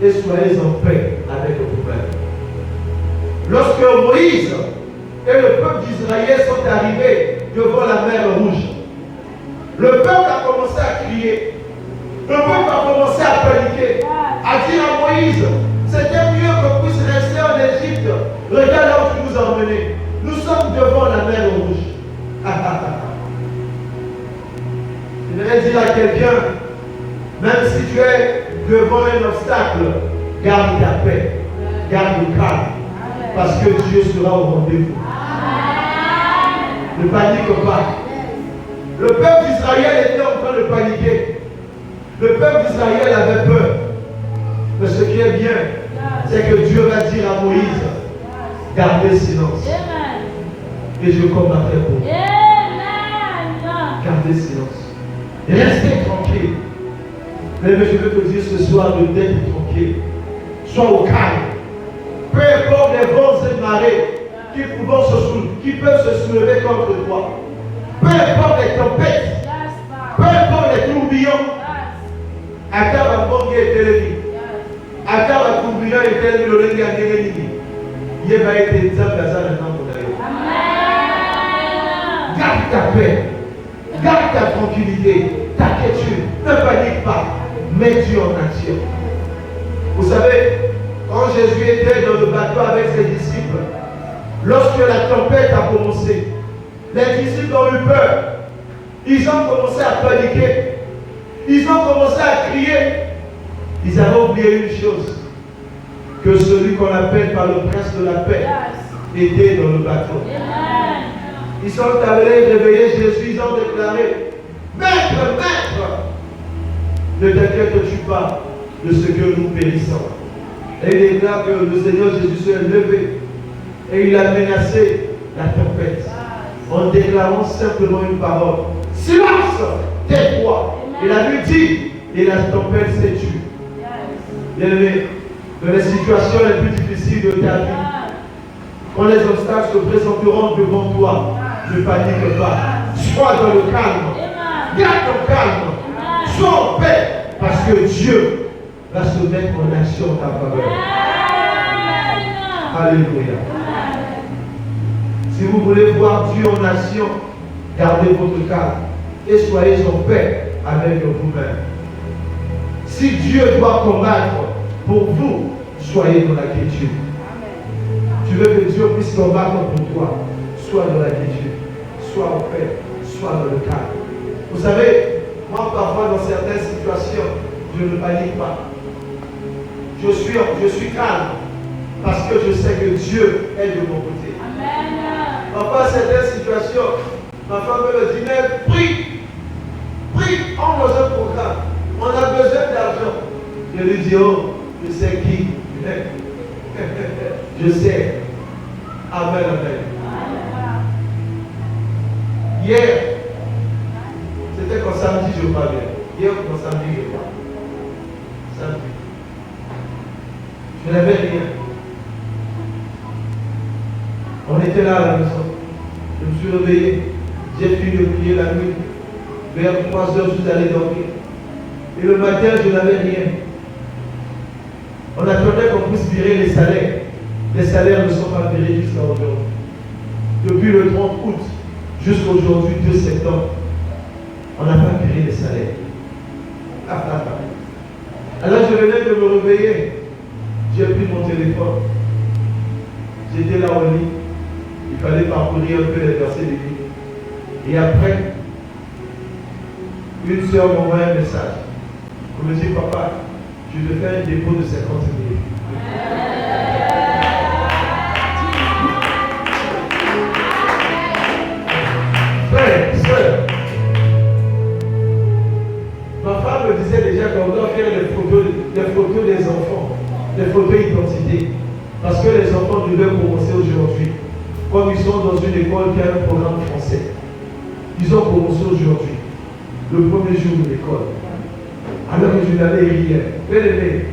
Speaker 1: et soyez en paix avec vous-même. Lorsque Moïse et le peuple d'Israël sont arrivés devant la mer Rouge, le peuple a commencé à crier. Le peuple a commencé à paniquer, à dire à Moïse, c'était mieux qu'on puisse rester en Égypte. Regarde là où tu nous as emmenés. Nous sommes devant la mer Rouge. Je voudrais dire à quelqu'un, même si tu es devant un obstacle, garde ta paix, garde le calme, parce que Dieu sera au rendez-vous. Ne panique pas. Le peuple d'Israël était en train de paniquer. Le peuple d'Israël avait peur. Mais ce qui est bien, c'est que Dieu va dire à Moïse, gardez silence. Et je combattrai pour vous. Gardez silence. Restez tranquille. Mais je veux te dire ce soir d'être tranquille. Sois au calme. Peu importe les vents et marées qui peuvent se soulever contre toi. Peu importe les tempêtes. Peu importe les tourbillons. Akaba bonge etelemi. Akaba tourbillon etelemi lolengi angeleni. Yeba ete nzambe aza na ngambo na yo. Garde ta paix. Garde ta tranquillité. Ta quiétude. Ne panique pas. Mets Dieu en action. Vous savez, quand Jésus était dans le bateau avec ses disciples, lorsque la tempête a commencé, les disciples ont eu peur. Ils ont commencé à paniquer. Ils ont commencé à crier. Ils avaient oublié une chose, que celui qu'on appelle par le prince de la paix était dans le bateau. Ils sont allés réveiller Jésus. Ils ont déclaré, Maître, Maître, ne t'inquiètes-tu pas de ce que nous périssons. Et il déclare que le Seigneur Jésus s'est levé et il a menacé la tempête en déclarant simplement une parole. Silence, tais-toi. Il a lui dit, et la tempête s'est tue. Bien-aimé, dans les situations les plus difficiles de ta vie, quand les obstacles se présenteront devant toi, ne panique pas. Sois dans le calme. Garde ton calme. Sois en paix, parce que Dieu va se mettre en action en ta faveur. Alléluia. Si vous voulez voir Dieu en action, gardez votre calme et soyez en paix avec vous-même. Si Dieu doit combattre pour vous, soyez dans la quiétude. Tu veux que Dieu puisse combattre pour toi, sois dans la quiétude, sois en paix, sois dans le calme. Vous savez, moi parfois dans certaines situations, je ne panique pas. Je suis calme parce que je sais que Dieu est de mon côté. Parfois, certaines situations, ma femme me dit, mais prie, on dans un programme, on a besoin d'argent. Je lui dis, oh, je sais qui. Je sais. Amen, amen. Hier, c'était quand samedi, je parlais. Hier, quand samedi, je parlais. Samedi. Je n'avais rien. On était là à la maison. Je me suis réveillé. J'ai fini de prier la nuit. Vers 3 heures, je suis allé dormir. Et le matin, je n'avais rien. On attendait qu'on puisse virer les salaires. Les salaires ne sont pas virés jusqu'à aujourd'hui. Depuis le 30 août jusqu'à aujourd'hui, 2 septembre, on n'a pas viré les salaires. Alors je venais de me réveiller. J'ai pris mon téléphone. J'étais là au lit. Il fallait parcourir un peu les versets de vie. Et après, une soeur m'envoie un message. Elle me dit, papa, je vais faire un dépôt de 50 000. Frère, soeur, ma femme me disait déjà qu'on doit faire les photos des enfants, les photos d'identité. Parce que les enfants devaient commencer aujourd'hui. Comme ils sont dans une école qui a un programme français. Ils ont commencé aujourd'hui, le premier jour de l'école. Alors que je n'avais rien. Bien aimé,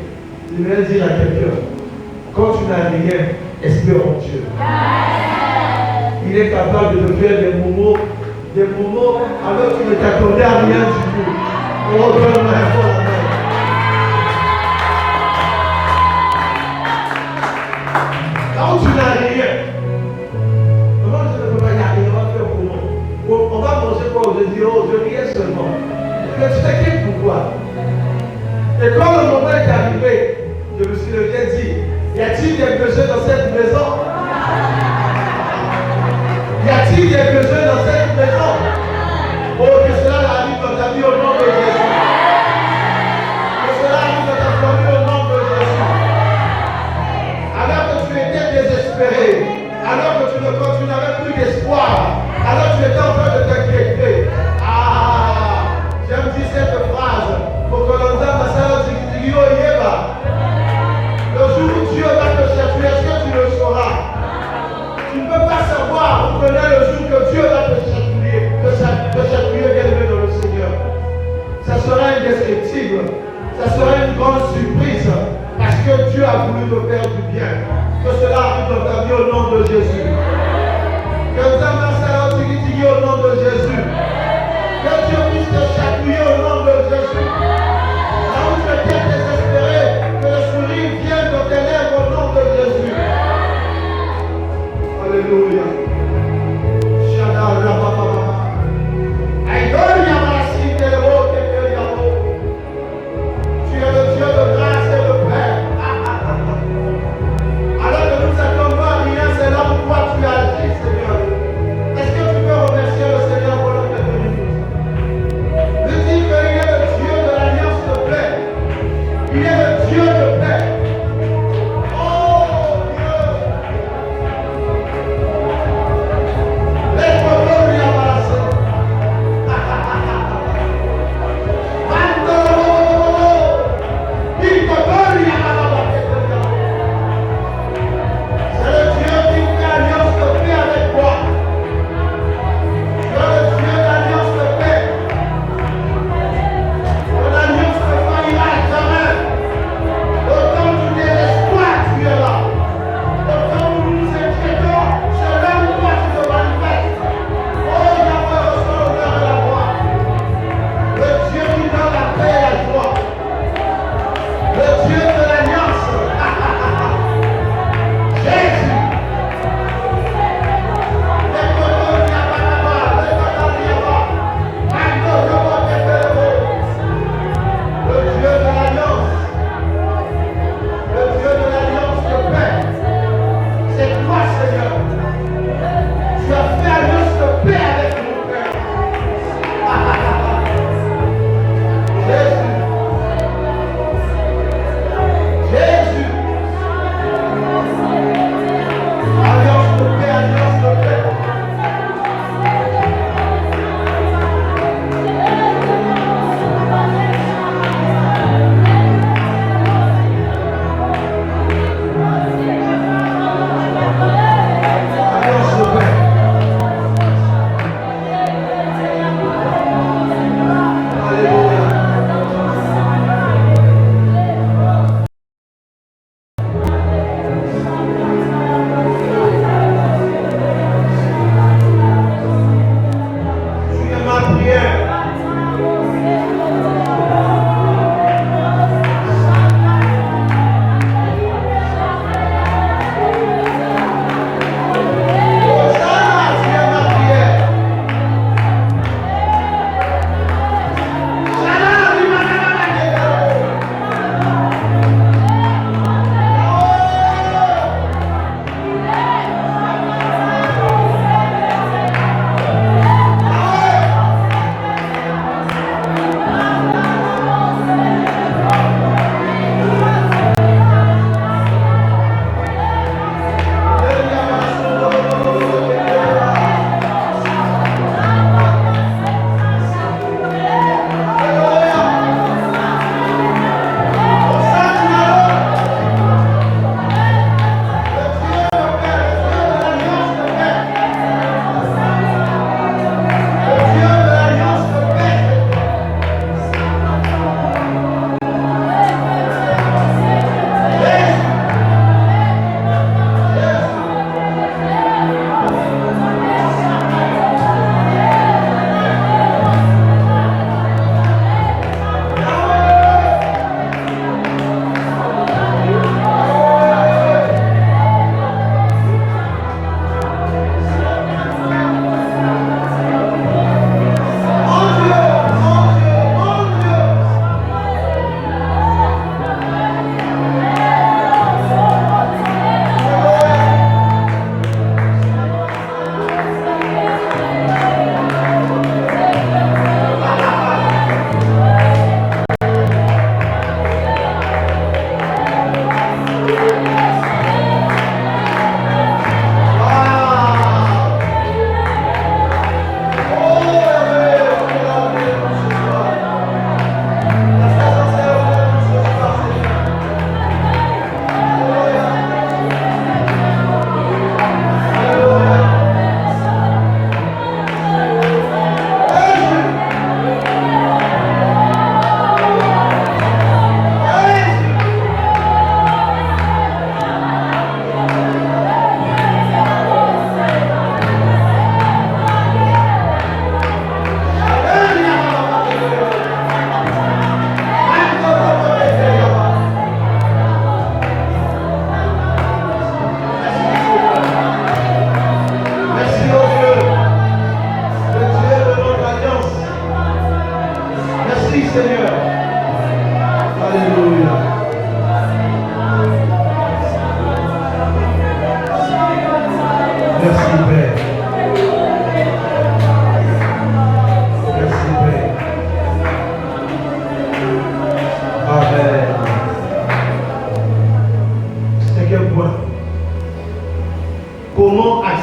Speaker 1: je vais dire à quelqu'un, quand tu n'as rien, Espérons Dieu. Il est capable de faire des moments alors que tu ne t'attendais à rien du tout. Oh, donne-moi un fort la main. Là où tu n'as rien. Comment je ne peux pas y arriver? On va faire comment? On va manger quoi? Je dis, oh, je riais seulement. Mais tu t'inquiètes pourquoi? Et quand le moment est arrivé, je me suis levé et dit, y a-t-il des besoins dans cette maison? Y a-t-il des besoins dans cette maison? Oh, que cela arrive dans ta vie au nom de Jésus. Que cela arrive dans ta famille au nom de Jésus. Alors que tu étais désespéré, alors que tu n'avais plus d'espoir, alors que tu étais en train de t'inquiéter. Ah, j'aime dire cette phrase pour que l'on dise à ça, le jour où Dieu va te chercher, est-ce que tu le sauras? Tu ne peux pas savoir, vous connaissez le jour que Dieu va te chatouiller, bien-aimé dans le Seigneur. Ça sera indescriptible, ça sera une grande surprise, parce que Dieu a voulu te faire du bien. Que cela arrive dans ta vie au nom de Jésus. Que ta main s'arrête au nom de Jésus. Que Dieu puisse te chatouiller au nom de Jésus. Là où tu étais désespéré, que le sourire vienne dans tes lèvres au nom de Jésus. Alléluia. Tu es le Dieu de grâce et de paix. Alors que nous attendons à rien, c'est là où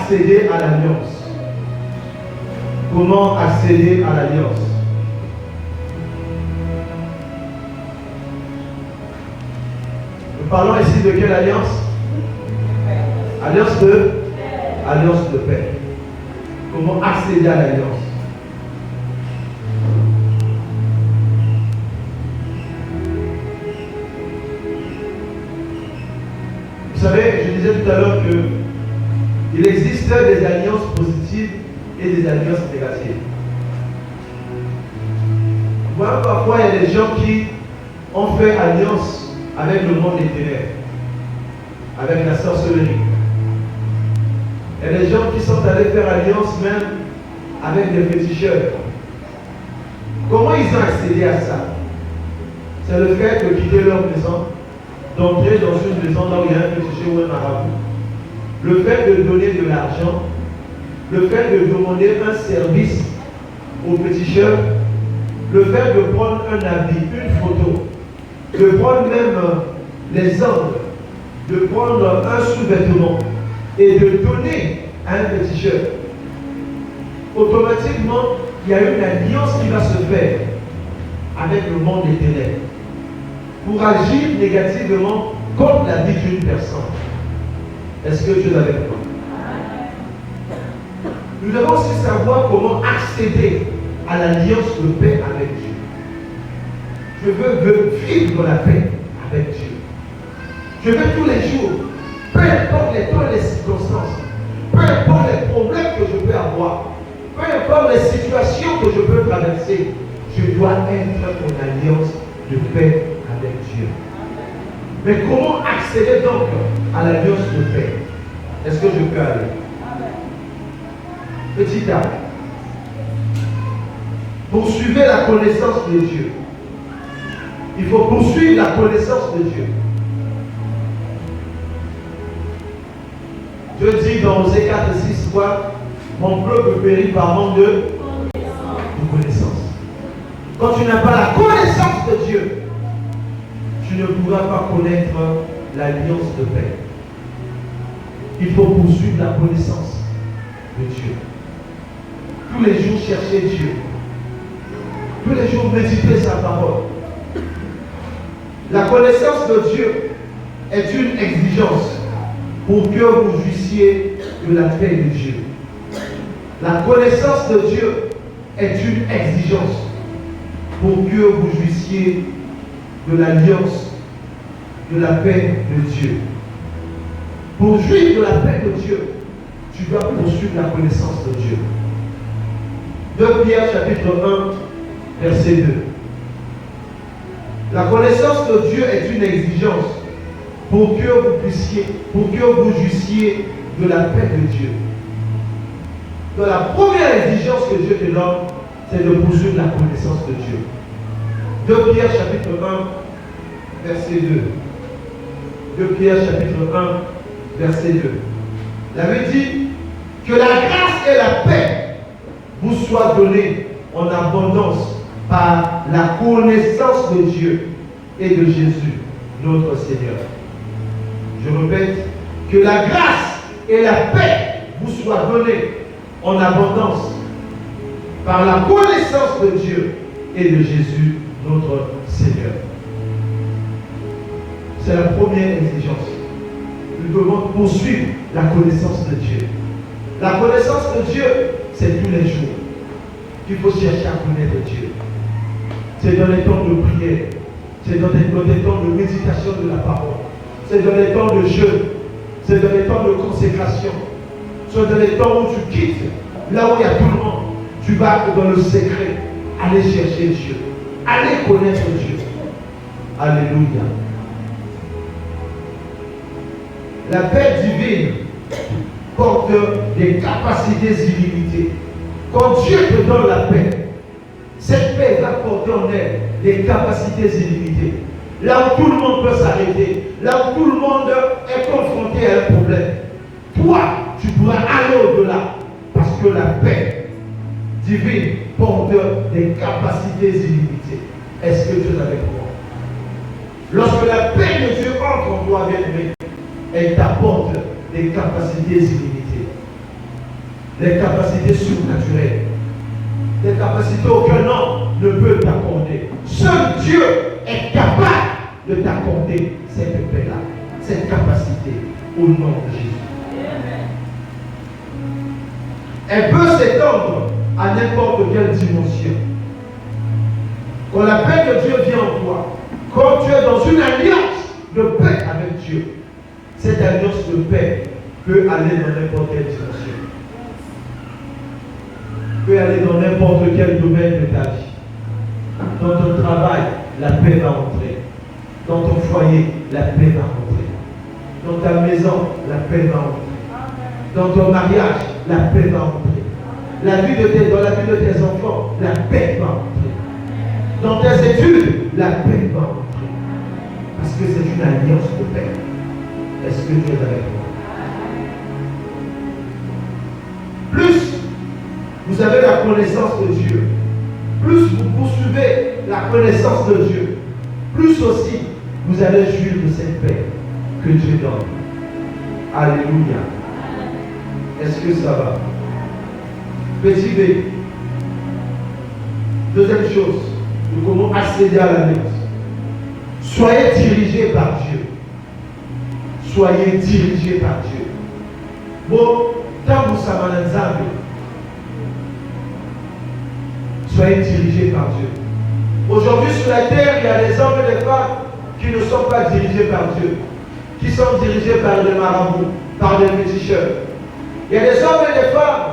Speaker 1: accéder à l'alliance? Comment accéder à l'alliance? Nous parlons ici de quelle alliance? Alliance de paix. Comment accéder à l'alliance? Vous savez, je disais tout à l'heure qu'il existe des alliances positives et des alliances négatives. Moi, parfois, il y a des gens qui ont fait alliance avec le monde des ténèbres, avec la sorcellerie. Il y a des gens qui sont allés faire alliance même avec des féticheurs. Comment ils ont accédé à ça? C'est le fait de quitter leur maison, d'entrer dans une maison là où il y a un féticheur ou un marabout. Le fait de donner de l'argent, le fait de demander un service au féticheur, le fait de prendre un habit, une photo, de prendre même les angles, de prendre un sous-vêtement et de donner à un féticheur. Automatiquement, il y a une alliance qui va se faire avec le monde des ténèbres pour agir négativement contre la vie d'une personne. Est-ce que Dieu est avec moi? Nous devons aussi savoir comment accéder à l'alliance de paix avec Dieu. Je veux vivre la paix avec Dieu. Je veux tous les jours, peu importe les temps et les circonstances, peu importe les problèmes que je peux avoir, peu importe les situations que je peux traverser, je dois être en alliance de paix avec Dieu. Mais comment accéder donc à l'alliance de paix? Est-ce que je peux aller? Petit A. Poursuivez la connaissance de Dieu. Il faut poursuivre la connaissance de Dieu. Dieu dit dans Osée 4:6 quoi? Mon peuple périt par manque de connaissance. Quand tu n'as pas la connaissance de Dieu, tu ne pourras pas connaître l'alliance de paix. Il faut poursuivre la connaissance de Dieu. Tous les jours, chercher Dieu. Tous les jours, méditer sa parole. La connaissance de Dieu est une exigence pour que vous jouissiez de la paix de Dieu. La connaissance de Dieu est une exigence pour que vous jouissiez de l'alliance, de la paix de Dieu. Pour jouir de la paix de Dieu, tu dois poursuivre la connaissance de Dieu. 2 Pierre chapitre 1, verset 2. La connaissance de Dieu est une exigence pour que vous jouissiez de la paix de Dieu. Donc la première exigence que Dieu te donne, c'est de poursuivre la connaissance de Dieu. 2 Pierre chapitre 1, verset 2. 2 Pierre chapitre 1, verset 2. Il avait dit que la grâce et la paix vous soient données en abondance par la connaissance de Dieu et de Jésus, notre Seigneur. Je répète, que la grâce et la paix vous soient données en abondance par la connaissance de Dieu et de Jésus, notre Seigneur. C'est la première exigence. Nous devons poursuivre la connaissance de Dieu. La connaissance de Dieu, c'est tous les jours qu'il faut chercher à connaître Dieu. C'est dans les temps de prière, c'est dans les temps de méditation de la parole, c'est dans les temps de jeûne, c'est dans les temps de consécration, c'est dans les temps où tu quittes, là où il y a tout le monde, tu vas dans le secret, aller chercher Dieu, aller connaître Dieu. Alléluia. La paix divine porte des capacités illimitées. Quand Dieu te donne la paix, cette paix va porter en elle des capacités illimitées. Là où tout le monde peut s'arrêter, là où tout le monde est confronté à un problème, toi, tu pourras aller au-delà. Parce que la paix divine porte des capacités illimitées. Est-ce que Dieu est avec moi? Lorsque la paix de Dieu entre en toi, bien-aimé, elle t'apporte des capacités illimitées. les capacités surnaturelles, des capacités aucun homme ne peut t'accorder. Seul Dieu est capable de t'accorder cette paix-là, cette capacité, au nom de Jésus. Elle peut s'étendre à n'importe quelle dimension. Quand la paix de Dieu vient en toi, quand tu es dans une alliance de paix avec Dieu, cette alliance de paix peut aller dans n'importe quelle dimension. Peut aller dans n'importe quel domaine de ta vie. Dans ton travail, la paix va entrer. Dans ton foyer, la paix va entrer. Dans ta maison, la paix va entrer. Dans ton mariage, la paix va entrer. Dans la vie de tes enfants, la paix va entrer. Dans tes études, la paix va entrer. Parce que c'est une alliance de paix. Est-ce que Dieu est avec moi? Plus vous avez la connaissance de Dieu, plus vous poursuivez la connaissance de Dieu, plus aussi vous allez jouir de cette paix que Dieu donne. Alléluia. Est-ce que ça va? Petit B. Deuxième chose, nous comment accéder à l'alliance. Soyez dirigés par Dieu. Soyez dirigés par Dieu. Bon, quand vous savez l'ensemble, soyez dirigés par Dieu. Aujourd'hui sur la terre, il y a des hommes et des femmes qui ne sont pas dirigés par Dieu, qui sont dirigés par des marabouts, par des féticheurs. Il y a des hommes et des femmes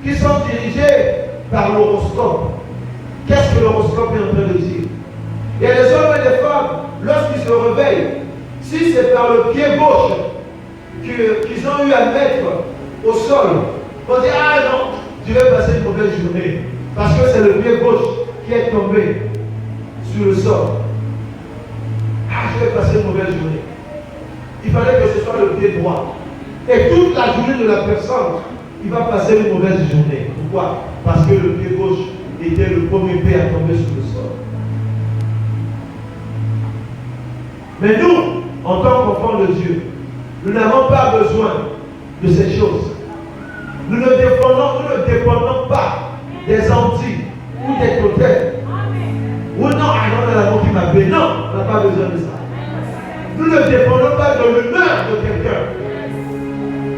Speaker 1: qui sont dirigés par l'horoscope. Qu'est-ce que l'horoscope est en train de dire? Il y a des hommes et des femmes, lorsqu'ils se réveillent, si c'est par le pied gauche qu'ils ont eu à mettre au sol, on dit, ah non, tu vas passer une mauvaise journée. Parce que c'est le pied gauche qui est tombé sur le sol. Ah, je vais passer une mauvaise journée. Il fallait que ce soit le pied droit. Et toute la journée de la personne, il va passer une mauvaise journée. Pourquoi? Parce que le pied gauche était le premier pied à tomber sur le sol. Mais nous, en tant qu'enfants de Dieu, nous n'avons pas besoin de ces choses. Nous ne dépendons pas des Antilles ou des totems. Ou non, dans la qui m'a béni. Non, on n'a pas besoin de ça. Nous ne dépendons pas de l'humeur de quelqu'un.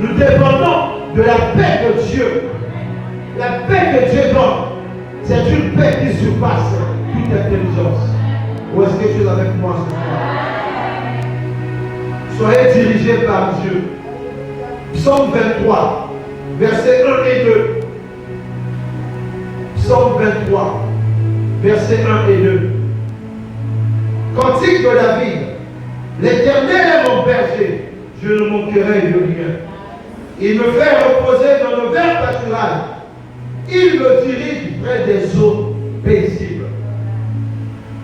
Speaker 1: Nous dépendons de la paix de Dieu. La paix que Dieu donne, c'est une paix qui surpasse toute intelligence. Où est-ce que tu es avec moi ce soir? Soyez dirigés par Dieu. Psaume 23, versets 1 et 2. Psaume 23, versets 1 et 2. Cantique de David. L'Éternel est mon berger, je ne manquerai de rien. Il me fait reposer dans le vert pâturage. Il me dirige près des eaux paisibles.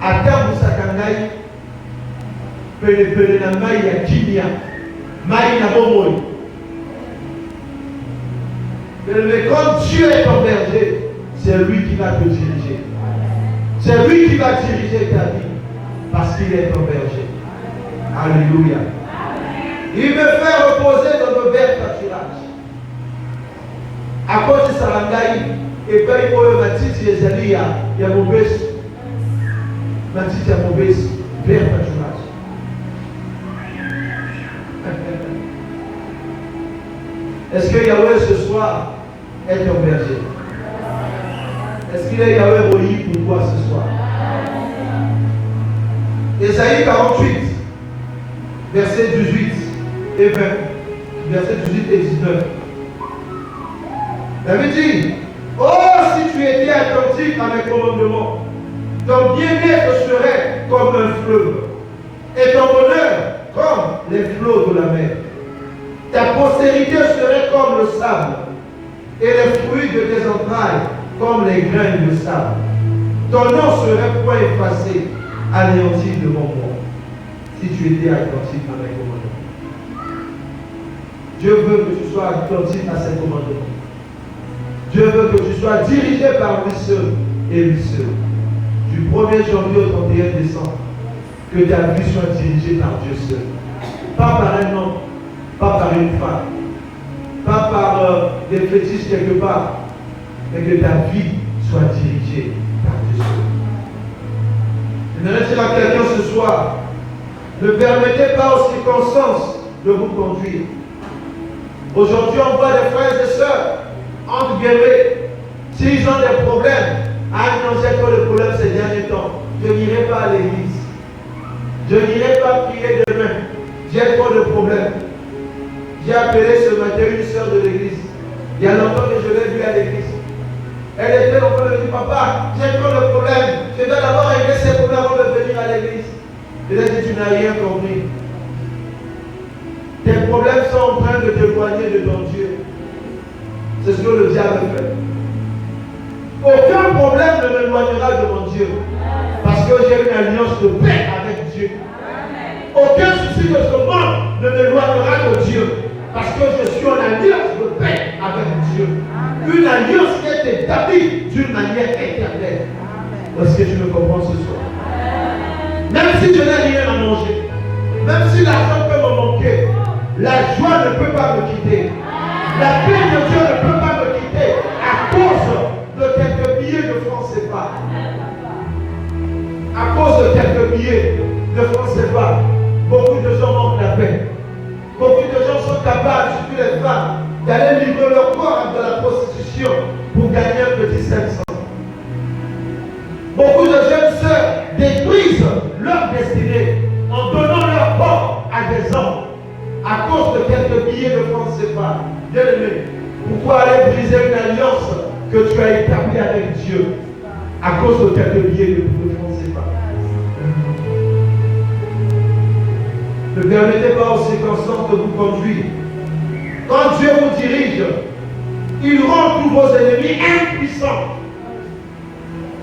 Speaker 1: Ata Musakangai, Pele na mai ya kimia, mai na bomoi. Mais quand Dieu est ton berger, c'est lui qui va te diriger. C'est lui qui va diriger ta vie. Parce qu'il est ton berger. Alléluia. Il me fait reposer dans le vert pâturage. À cause de Sarangaï, et puis il faut Matiti et Zali, il y a mauvaise. Matiti a mauvaise vert pâturage. Est-ce que Yahweh ce soir est ton berger? Est-ce qu'il est Yahweh Rohi pour toi ce soir? Ésaïe 48, versets 18 et 20. Versets 18 et 19. David dit, oh, si tu étais attentif à mes commandements, ton bien-être serait comme un fleuve, et ton bonheur comme les flots de la mer. Ta postérité serait comme le sable, et les fruits de tes entrailles comme les grains de sable. Ton nom serait point effacé, anéanti devant moi, si tu étais attentif à mes commandements. Dieu veut que tu sois attentif à ses commandements. Dieu veut que tu sois dirigé par lui seul et lui seul. Du 1er janvier au 31 décembre, que ta vie soit dirigée par Dieu seul. Pas par un homme, pas par une femme. pas par des fétiches quelque part, mais que ta vie soit dirigée par Dieu. Je voudrais dire à quelqu'un ce soir, ne permettez pas aux circonstances de vous conduire. Aujourd'hui, on voit des frères et sœurs, entre guillemets, s'ils ont des problèmes, non, j'ai pas de problème ces derniers temps, je n'irai pas à l'église. Je n'irai pas prier demain. J'ai pas de problème. J'ai appelé ce matin une sœur de l'église. Il y a longtemps que je l'ai vue à l'église. Elle était en train de dire, papa, j'ai pas de problème. Je dois d'abord régler ces problèmes avant de venir à l'église. Je lui ai dit, tu n'as rien compris. Tes problèmes sont en train de t'éloigner de ton Dieu. C'est ce que le diable fait. Aucun problème ne m'éloignera de mon Dieu. Parce que j'ai une alliance de paix avec Dieu. Aucun souci de ce monde ne m'éloignera de Dieu. Parce que je suis en alliance de paix avec Dieu. Une alliance qui est établie d'une manière éternelle. Est-ce que tu me comprends ce soir? Même si je n'ai rien à manger, même si l'argent peut me manquer, la joie ne peut pas me quitter. La paix de Dieu ne peut pas me quitter à cause de quelques billets de francs CFA. À cause de quelques billets de francs CFA, beaucoup de gens manquent la paix. Beaucoup de gens sont capables, surtout les femmes, d'aller livrer leur corps de la prostitution pour gagner un petit 500. Beaucoup de jeunes sœurs détruisent leur destinée en donnant leur corps à des hommes à cause de quelques billets de francs CFA. Bien aimé, pourquoi aller briser une alliance que tu as établie avec Dieu à cause de quelques billets de francs CFA? Ne permettez pas aux circonstances de vous conduire. Quand Dieu vous dirige, il rend tous vos ennemis impuissants.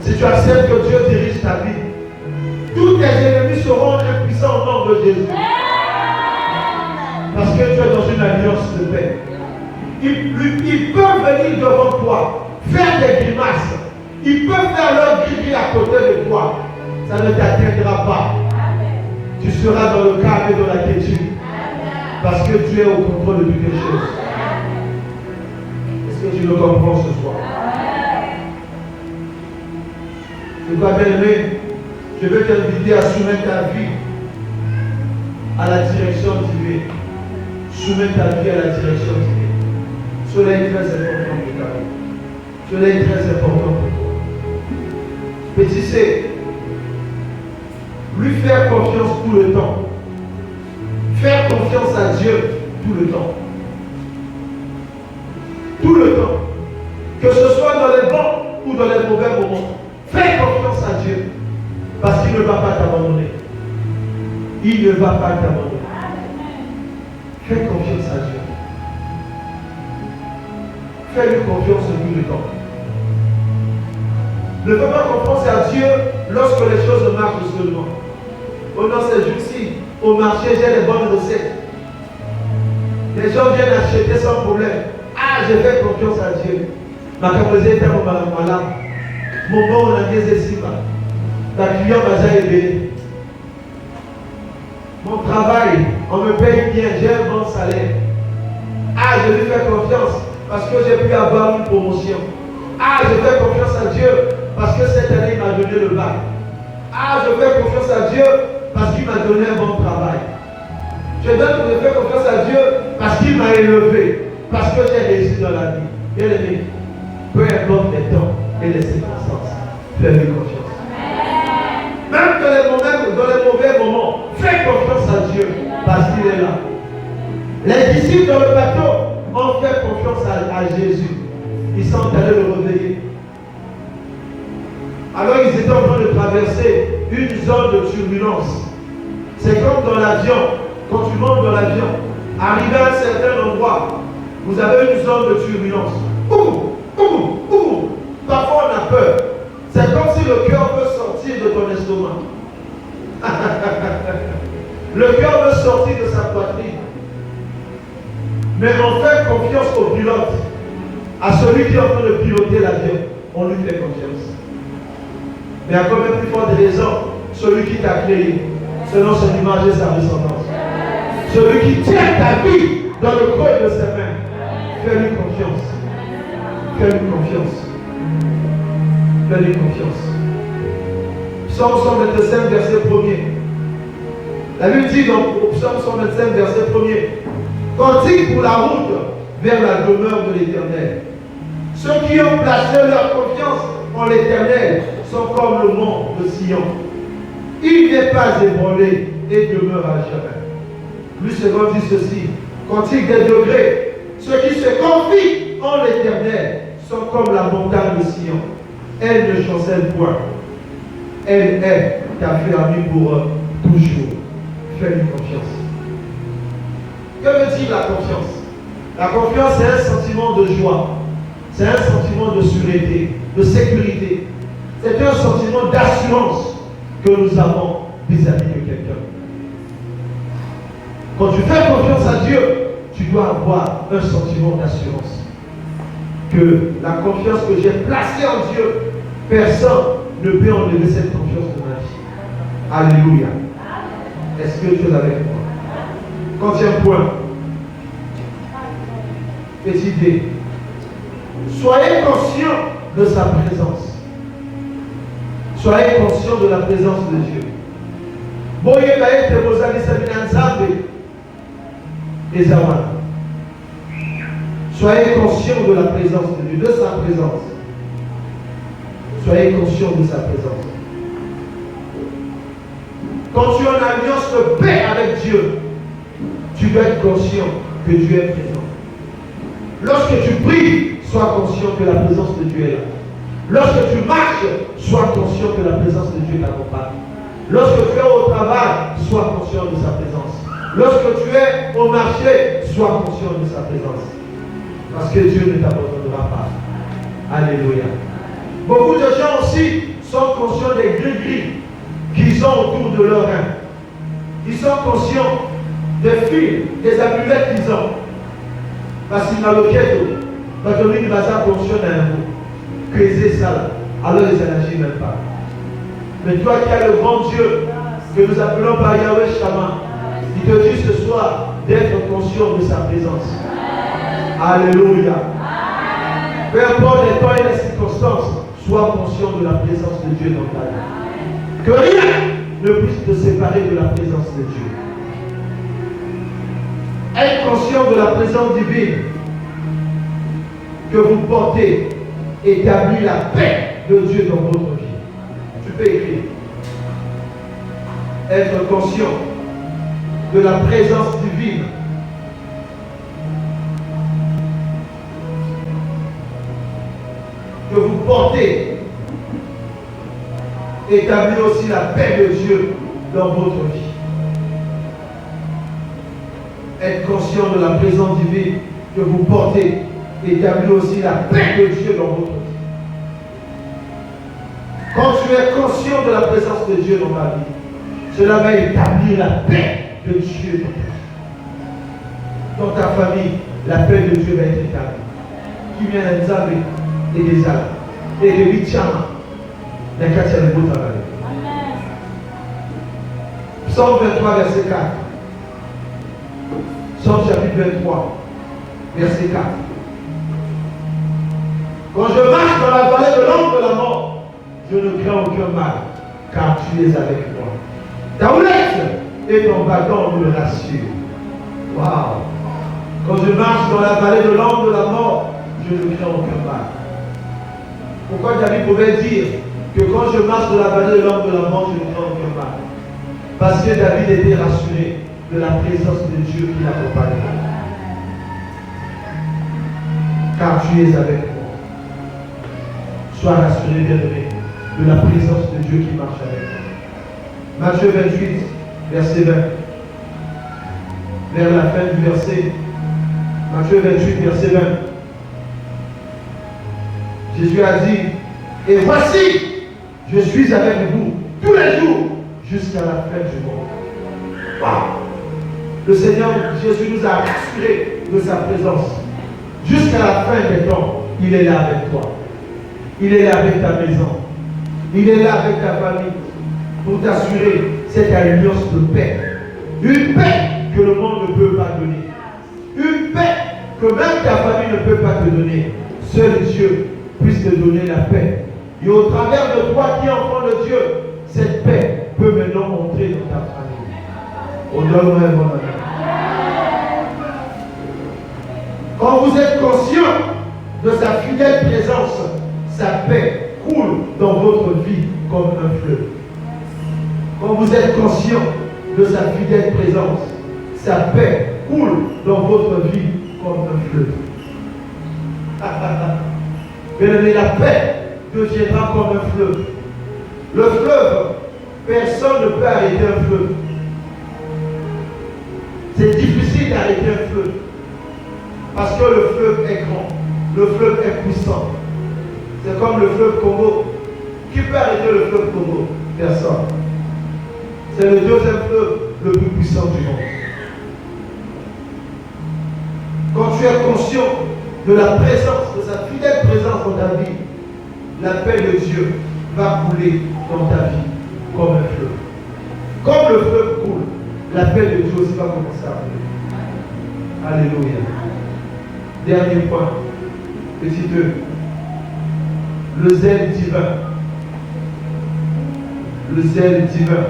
Speaker 1: Si tu acceptes que Dieu dirige ta vie, tous tes ennemis seront impuissants au nom de Jésus. Parce que tu es dans une alliance de paix. Ils peuvent venir devant toi, faire des grimaces. Ils peuvent faire leur grille à côté de toi. Ça ne t'atteindra pas. Tu seras dans le calme et dans la quiétude. Parce que tu es au contrôle de toutes les choses. Est-ce que tu le comprends ce soir? C'est quoi, bien-aimé? Je veux t'inviter à soumettre ta vie à la direction divine. Soumets ta vie à la direction divine. Cela est très important pour ta vie. Cela est très important pour toi. Petit C, lui faire confiance tout le temps. Faire confiance à Dieu tout le temps. Tout le temps. Que ce soit dans les bons ou dans les mauvais moments. Fais confiance à Dieu. Parce qu'il ne va pas t'abandonner. Il ne va pas t'abandonner. Fais confiance à Dieu. Fais-lui confiance tout le temps. Ne fais pas confiance à Dieu lorsque les choses marchent seulement. Pendant ces jours-ci, au marché, j'ai les bonnes recettes. Les gens viennent acheter sans problème. Ah, je fais confiance à Dieu. Ma capacidité est mon malade. Mon bon, on a des estimes. La client va aider. Mon travail, on me paye bien, j'ai un bon salaire. Ah, je lui fais confiance parce que j'ai pu avoir une promotion. Ah, je fais confiance à Dieu parce que cette année, il m'a donné le bac. Ah, je fais confiance à Dieu parce qu'il m'a donné un bon travail. Je fais confiance à Dieu parce qu'il m'a élevé, parce que j'ai réussi dans la vie. Bien aimé, peu importe les temps et les circonstances, fais-lui confiance. Même dans les mauvais moments, fais confiance à Dieu parce qu'il est là. Les disciples dans le bateau ont fait confiance à Jésus. Ils sont allés le réveiller. Alors ils étaient en train de traverser une zone de turbulence. C'est comme dans l'avion. Quand tu montes dans l'avion, arrivé à un certain endroit, vous avez une zone de turbulence. Parfois on a peur. C'est comme si le cœur veut sortir de ton estomac. Le cœur veut sortir de sa poitrine. Mais on fait confiance au pilote, à celui qui est en train de piloter l'avion. On lui fait confiance. Mais à combien plus forte raison, celui qui t'a créé, selon son image et sa ressemblance. Celui qui tient ta vie dans le creux de ses mains. Fais-lui confiance. Fais-lui confiance. Fais-lui confiance. Psaume 125, verset 1er. La Bible dit donc au Psaume 125, verset 1er, cantique pour la route vers la demeure de l'Éternel. Ceux qui ont placé leur confiance en l'Éternel sont comme le mont de Sion. Il n'est pas ébranlé et demeure à jamais. Lui second dit ceci, cantique des degrés. Ceux qui se confient en l'Éternel sont comme la montagne de Sion. Elle ne chancelle point. Elle est affermie pour toujours. Fais-lui confiance. Que veut dire la confiance? La confiance, c'est un sentiment de joie. C'est un sentiment de sûreté, de sécurité. C'est un sentiment d'assurance que nous avons vis-à-vis de quelqu'un. Quand tu fais confiance à Dieu, tu dois avoir un sentiment d'assurance. Que la confiance que j'ai placée en Dieu, personne ne peut enlever cette confiance de ma vie. Alléluia. Est-ce que tu es avec moi? Quatrième point. Petite idée. Soyez conscient de sa présence. Soyez conscient de la présence de Dieu. Soyez conscient de la présence de Dieu, de sa présence. Soyez conscient de sa présence. Quand tu es en alliance de paix avec Dieu, tu dois être conscient que Dieu est présent. Lorsque tu pries, sois conscient que la présence de Dieu est là. Lorsque tu marches, sois conscient que la présence de Dieu t'accompagne. Lorsque tu es au travail, sois conscient de sa présence. Lorsque tu es au marché, sois conscient de sa présence. Parce que Dieu ne t'abandonnera pas. Alléluia. Beaucoup de gens aussi sont conscients des gris-gris qu'ils ont autour de leur rein. Ils sont conscients des fils, des amulettes qu'ils ont. Parce qu'ils n'ont le quête. Parce que lui, il va ça fonctionner un peu. Que c'est ça. Alors ils n'agissent même pas. Mais toi qui as le grand Dieu que nous appelons par Yahweh Shammah, il te dit ce soir d'être conscient de sa présence. Alléluia. Peu importe les temps et les circonstances, sois conscient de la présence de Dieu dans ta vie. Que rien ne puisse te séparer de la présence de Dieu. Être conscient de la présence divine que vous portez établit la paix de Dieu dans votre vie. Tu peux écrire. Être conscient de la présence divine que vous portez établit aussi la paix de Dieu dans votre vie. Être conscient de la présence divine que vous portez établit aussi la paix de Dieu dans votre vie. Quand tu es conscient de la présence de Dieu dans ta vie, cela va établir la paix de Dieu dans ta vie. Dans ta famille, la paix de Dieu va être établie. Qui vient des âmes et des âmes. Et de Vichama. Les quatre c'est le beau travail. Psaume 23, verset 4. Psaume chapitre 23, verset 4. Quand je marche dans la vallée de l'ombre de la mort, je ne crains aucun mal, car tu es avec moi. Ta houlette et ton bâton me rassurent. Waouh! Quand je marche dans la vallée de l'ombre de la mort, je ne crains aucun mal. Pourquoi David pouvait dire que quand je marche dans la vallée de l'ombre de la mort, je ne crains aucun mal? Parce que David était rassuré de la présence de Dieu qui l'accompagne. Car tu es avec moi. Sois rassuré, bien-aimé, de la présence de Dieu qui marche avec toi. Matthieu 28, verset 20. Vers la fin du verset. Matthieu 28, verset 20. Jésus a dit, et voici, je suis avec vous tous les jours jusqu'à la fin du monde. Wow. Le Seigneur Jésus nous a rassurés de sa présence. Jusqu'à la fin des temps, il est là avec toi. Il est là avec ta maison. Il est là avec ta famille pour t'assurer cette alliance de paix. Une paix que le monde ne peut pas donner. Une paix que même ta famille ne peut pas te donner, seul Dieu puisse te donner la paix. Et au travers de toi qui es enfant de Dieu, cette paix peut maintenant entrer dans ta famille. Au nom de mon Dieu. Quand vous êtes conscient de sa fidèle présence, sa paix coule dans votre vie comme un fleuve. Quand vous êtes conscient de sa fidèle présence, sa paix coule dans votre vie comme un fleuve. Mais la paix deviendra comme un fleuve. Le fleuve, personne ne peut arrêter un fleuve. C'est difficile d'arrêter un fleuve. Parce que le fleuve est grand, le fleuve est puissant. C'est comme le fleuve Congo. Qui peut arrêter le fleuve Congo? Personne. C'est le deuxième fleuve le plus puissant du monde. Quand tu es conscient de la présence, de sa fidèle présence dans ta vie, la paix de Dieu va couler dans ta vie comme un fleuve. Comme le fleuve coule, la paix de Dieu aussi va commencer à couler. Alléluia. Dernier point, petit 2. Le zèle divin. Le zèle divin.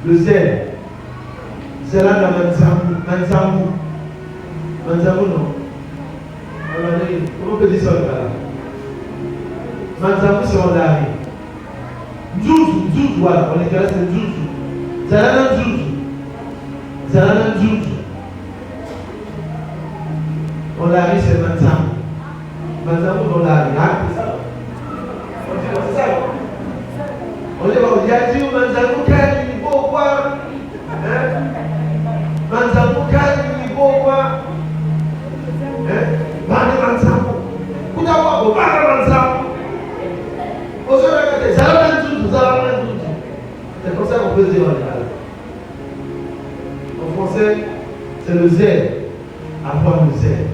Speaker 1: Le zèle. C'est là dans Manzamou. Manzamou, non. Comment on peut dire ça là? Manzamou, c'est en Dari. Dzouzou, voilà. On est classé c'est Dzouzou. Zalana Dzouzou. Zalana Dzouzou. On Dari, c'est Manzamou. Manzamou, on Dari. Ah, c'est ça. C'est ça. On dit, il y a dit Manzamou, quel niveau, quoi? Manzamou, quel niveau, quoi? Bani Manzamou. Kutawa, Bani Manzamou. C'est comme ça qu'on peut dire en général. En français, c'est le zèle. Avoir le zèle.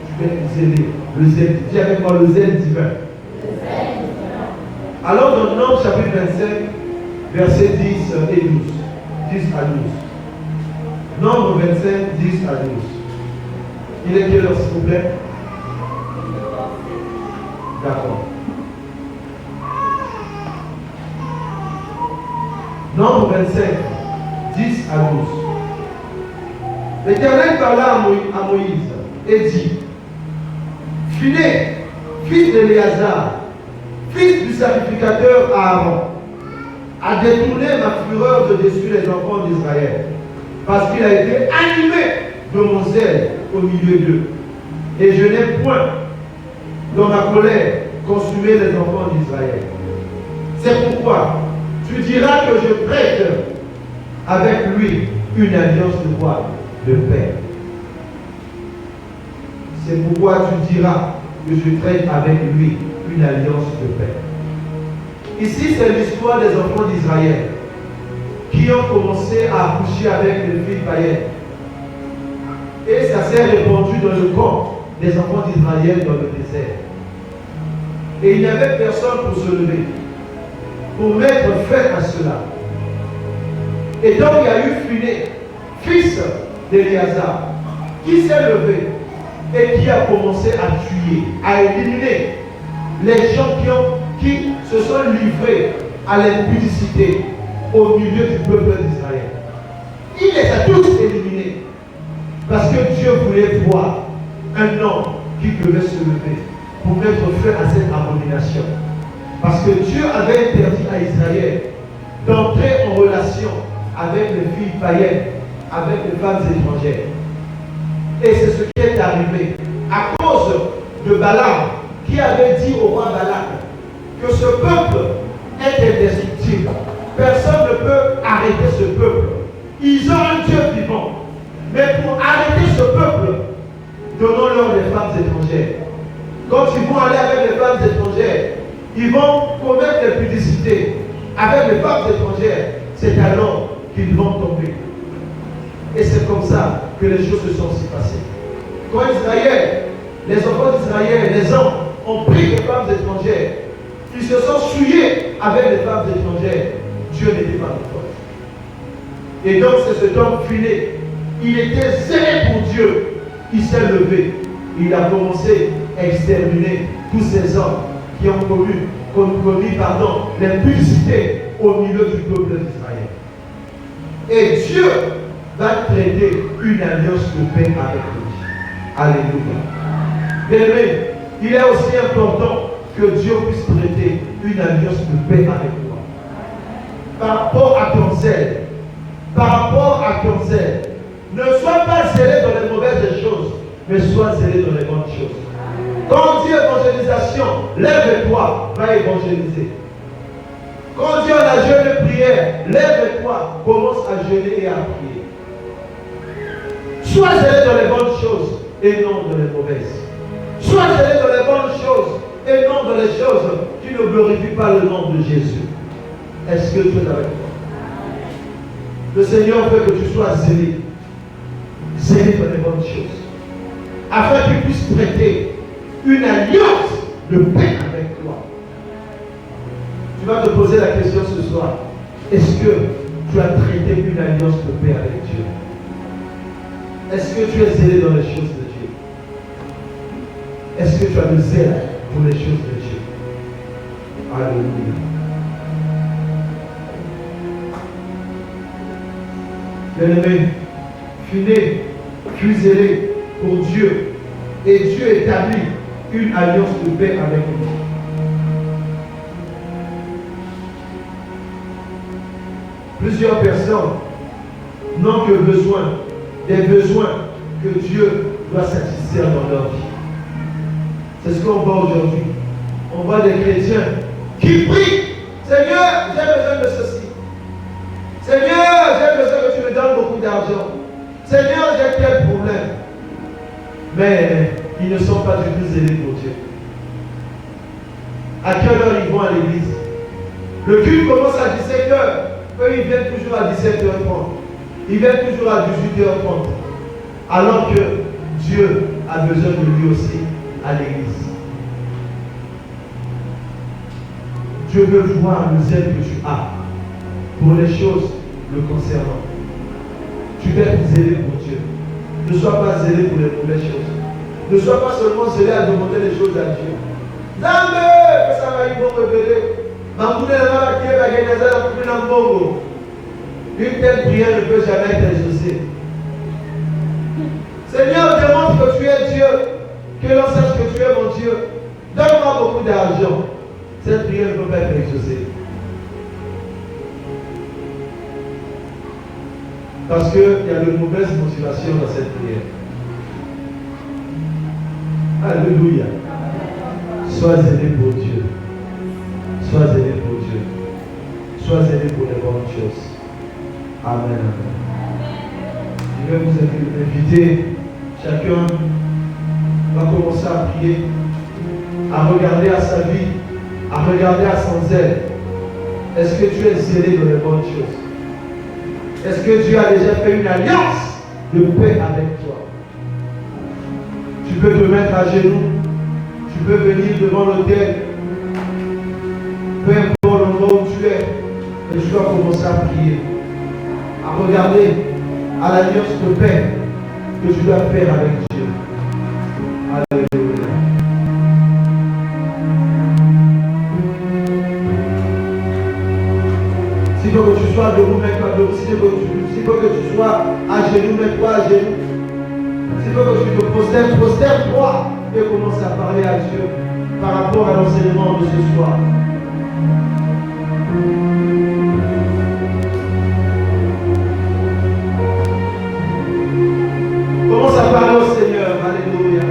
Speaker 1: Tu peux être zélé. Le zèle. Dis avec moi le zèle divin. Alors dans Nombre chapitre 25, versets 10 et 12. 10 à 12. Nombre 25, 10 à 12. Il est quelle heure s'il vous plaît? D'accord. Nombre 25, 10 à 12. L'Éternel parla à Moïse et dit: Phiné, fils d'Éléazar, fils du sacrificateur Aaron, a détourné ma fureur de dessus les enfants d'Israël, parce qu'il a été animé de mon zèle au milieu d'eux. Et je n'ai point, dans ma colère, consumé les enfants d'Israël. C'est pourquoi tu diras que je traite avec lui une alliance de quoi? De paix. C'est pourquoi tu diras que je traite avec lui une alliance de paix. Ici, c'est l'histoire des enfants d'Israël qui ont commencé à accoucher avec les filles païennes. Et ça s'est répandu dans le camp des enfants d'Israël dans le désert. Et il n'y avait personne pour se lever, pour mettre fin à cela. Et donc il y a eu Phiné, fils d'Éléazar, qui s'est levé et qui a commencé à tuer, à éliminer les gens qui se sont livrés à l'impudicité au milieu du peuple d'Israël. Il les a tous éliminés parce que Dieu voulait voir un homme qui devait se lever pour mettre fin à cette abomination. Parce que Dieu avait interdit à Israël d'entrer en relation avec les filles païennes, avec les femmes étrangères. Et c'est ce qui est arrivé à cause de Balaam, qui avait dit au roi Balak que ce peuple est indestructible. Personne ne peut arrêter ce peuple. Ils ont un Dieu vivant. Mais pour arrêter ce peuple, donnons-leur des femmes étrangères. Quand ils vont aller avec les femmes étrangères, ils vont commettre l'impudicité avec les femmes étrangères. C'est alors qu'ils vont tomber. Et c'est comme ça que les choses se sont aussi passées. Quand Israël, les enfants d'Israël, les hommes ont pris les femmes étrangères, ils se sont souillés avec les femmes étrangères. Dieu n'était pas d'accord. Et donc c'est cet homme Phiné il était zélé pour Dieu. Il s'est levé. Il a commencé à exterminer tous ces hommes qui ont commis l'impudicité au milieu du peuple d'Israël. Et Dieu va traiter une alliance de paix avec lui. Alléluia. Bien-aimé, il est aussi important que Dieu puisse traiter une alliance de paix avec toi. Par rapport à ton zèle, ne sois pas zélé dans les mauvaises choses, mais sois zélé dans les bonnes choses. Quand on dit évangélisation, lève-toi, va évangéliser. Quand on dit on a jeûné de prière, lève-toi, commence à jeûner et à prier. Sois zélé dans les bonnes choses et non dans les mauvaises. Sois zélé dans les bonnes choses et non dans les choses qui ne glorifient pas le nom de Jésus. Est-ce que tu es avec moi? Le Seigneur veut que tu sois zélé. Zélé dans les bonnes choses. Afin qu'il puisse traiter une alliance de paix avec toi. Tu vas te poser la question ce soir. Est-ce que tu as traité une alliance de paix avec Dieu? Est-ce que tu es zélé dans les choses de Dieu? Est-ce que tu as le zèle pour les choses de Dieu? Alléluia. Bien-aimé, fus zélé pour Dieu, et Dieu établit une alliance de paix avec nous. Plusieurs personnes n'ont que des besoins que Dieu doit satisfaire dans leur vie. C'est ce qu'on voit aujourd'hui. On voit des chrétiens qui prient. Seigneur, j'ai besoin de ceci. Seigneur, j'ai besoin que tu me donnes beaucoup d'argent. Seigneur, j'ai tel problème. Mais ils ne sont pas du tout zélés pour Dieu. À quelle heure ils vont à l'église? Le culte commence à 17h. Eux, ils viennent toujours à 17h30. Ils viennent toujours à 18h30. Alors que Dieu a besoin de lui aussi à l'église. Dieu veut voir le zèle que tu as pour les choses le concernant. Tu dois être zélé pour Dieu. Ne sois pas zélé pour les mauvaises choses. Ne sois pas seulement zélé à demander les choses à Dieu. Zambe, que ça va, ils vont révéler. Une telle prière ne peut jamais être exaucée. Seigneur, demande que tu es Dieu, que l'on sache que tu es mon Dieu. Donne-moi beaucoup d'argent. Cette prière ne peut pas être exaucée. Parce qu'il y a de mauvaises motivations dans cette prière. Alléluia. Sois zélé pour Dieu. Sois zélé pour Dieu. Sois zélé pour les bonnes choses. Amen. Je vais vous inviter, chacun va commencer à prier, à regarder à sa vie, à regarder à son zèle. Est-ce que tu es zélé dans les bonnes choses? Est-ce que Dieu a déjà fait une alliance de paix avec toi? Tu peux te mettre à genoux, tu peux venir devant l'autel, peu importe l'endroit où tu es, et tu dois commencer à prier, à regarder à l'alliance de paix que tu dois faire avec Dieu. Alléluia. S'il faut que tu sois debout, mets-toi debout. S'il faut que tu sois à genoux, mets-toi à genoux. S'il faut que tu te prosterne-toi et commence à parler à Dieu par rapport à l'enseignement de ce soir. Commence à parler au Seigneur. Alléluia.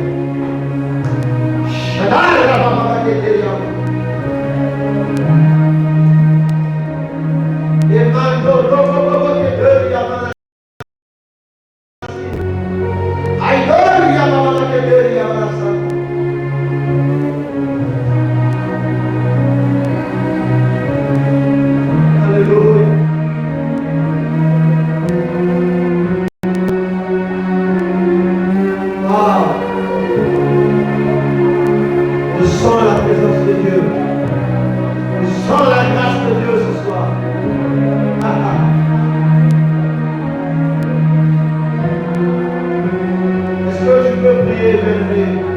Speaker 1: élevé.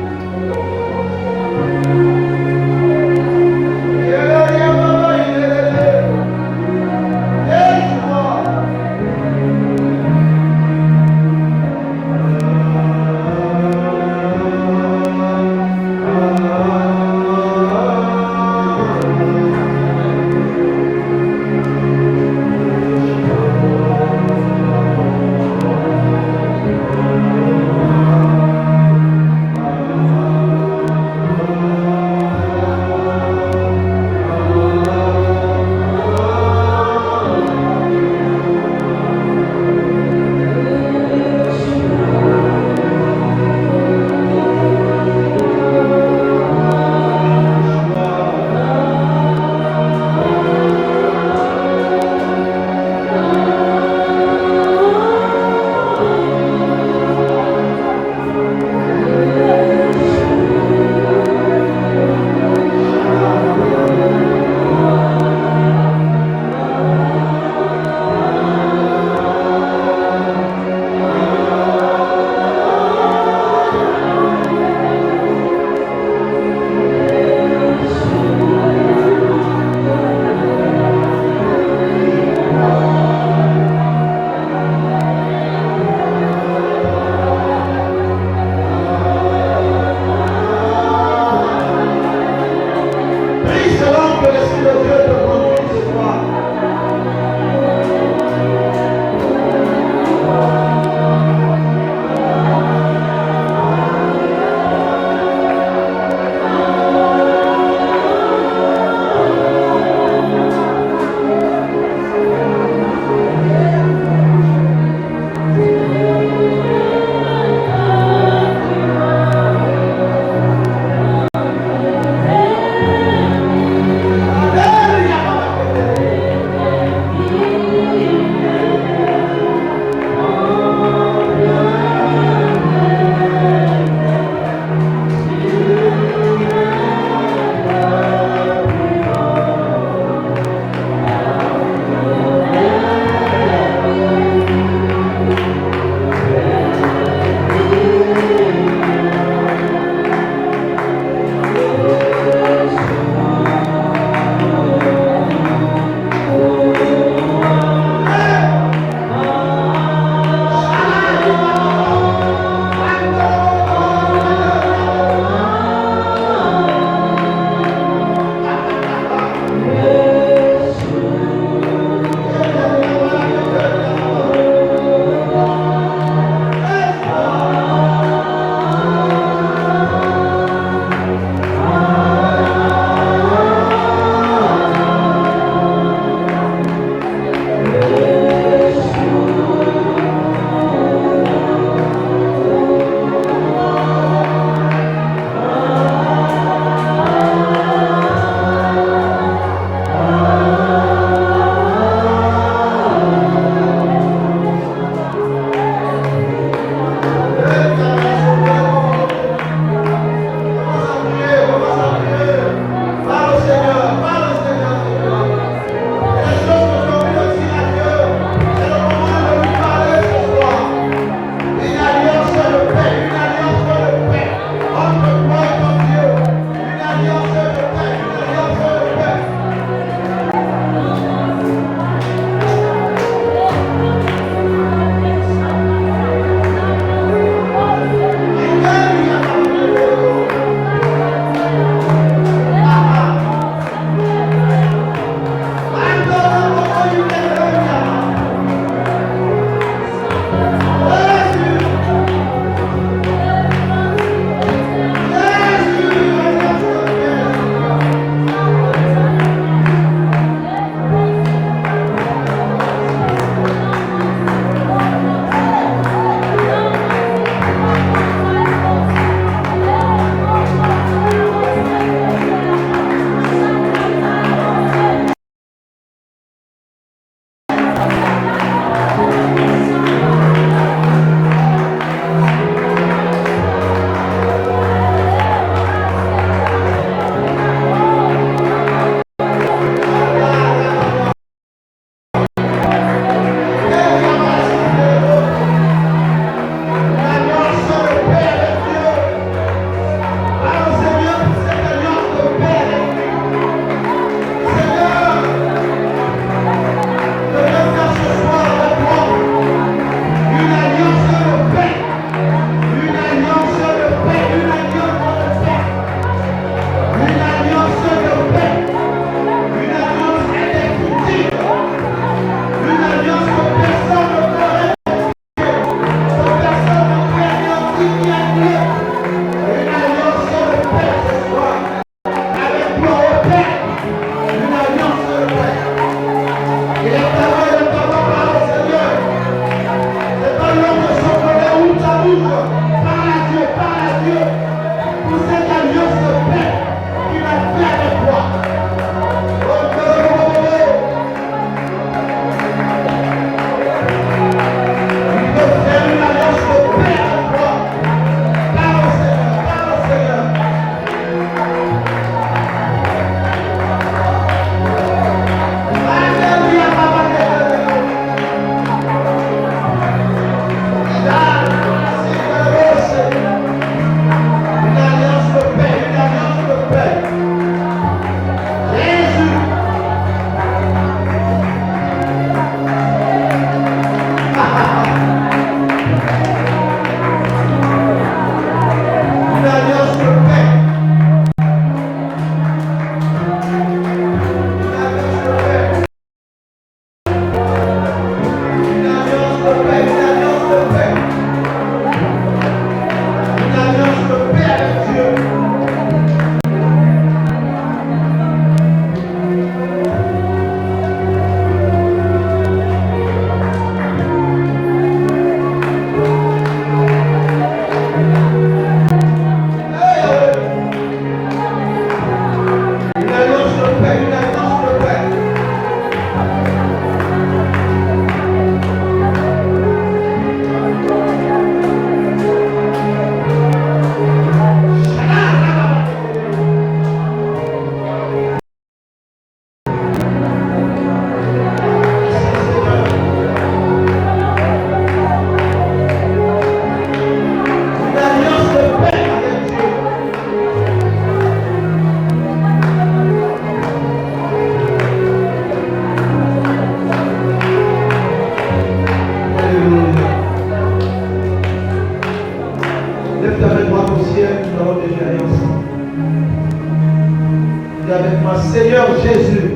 Speaker 1: Dis avec moi, Seigneur Jésus.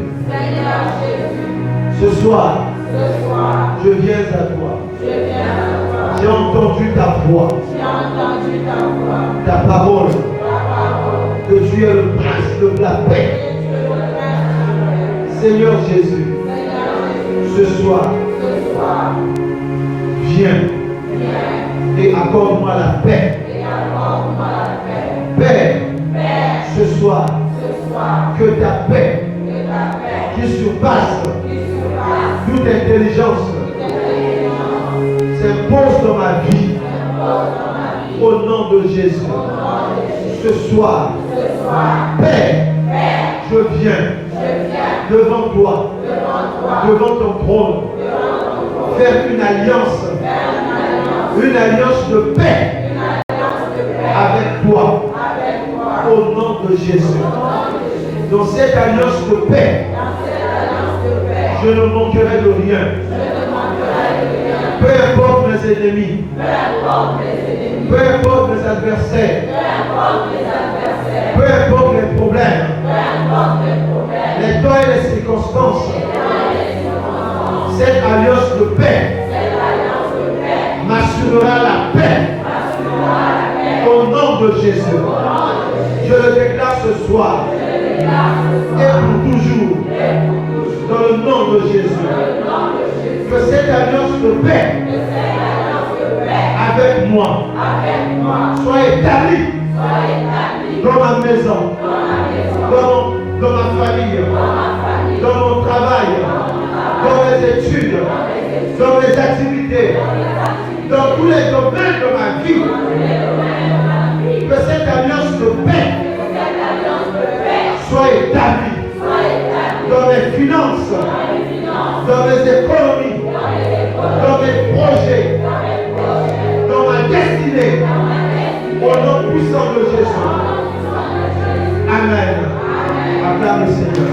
Speaker 1: Ce soir, je viens à toi. J'ai entendu ta voix. Ta parole. Que tu es le prince de la paix. Seigneur Jésus, ce soir, viens et accorde-moi la paix. Père, ce soir, que ta paix qui surpasse toute intelligence s'impose dans ma vie. Au nom de Jésus. Ce soir, Père, je viens devant toi, devant ton trône, faire une alliance de paix avec toi, au nom de Jésus. Dans cette alliance de paix, je ne manquerai de rien. Peu importe mes ennemis, peu importe mes adversaires, peu importe les problèmes, les temps et les circonstances, cette alliance de paix m'assurera la paix. Au nom de Jésus, je le déclare ce soir et pour toujours, dans le nom de Jésus, que cette alliance de paix avec moi soit établie dans ma maison, dans ma famille, dans mon travail, dans mes études, dans mes activités, dans tous les domaines de ma vie. Que cette alliance de paix soit établie dans mes finances, dans mes économies, dans mes projets, dans ma destinée, au nom puissant de Jésus. Amen. Acclame le Seigneur. Acclame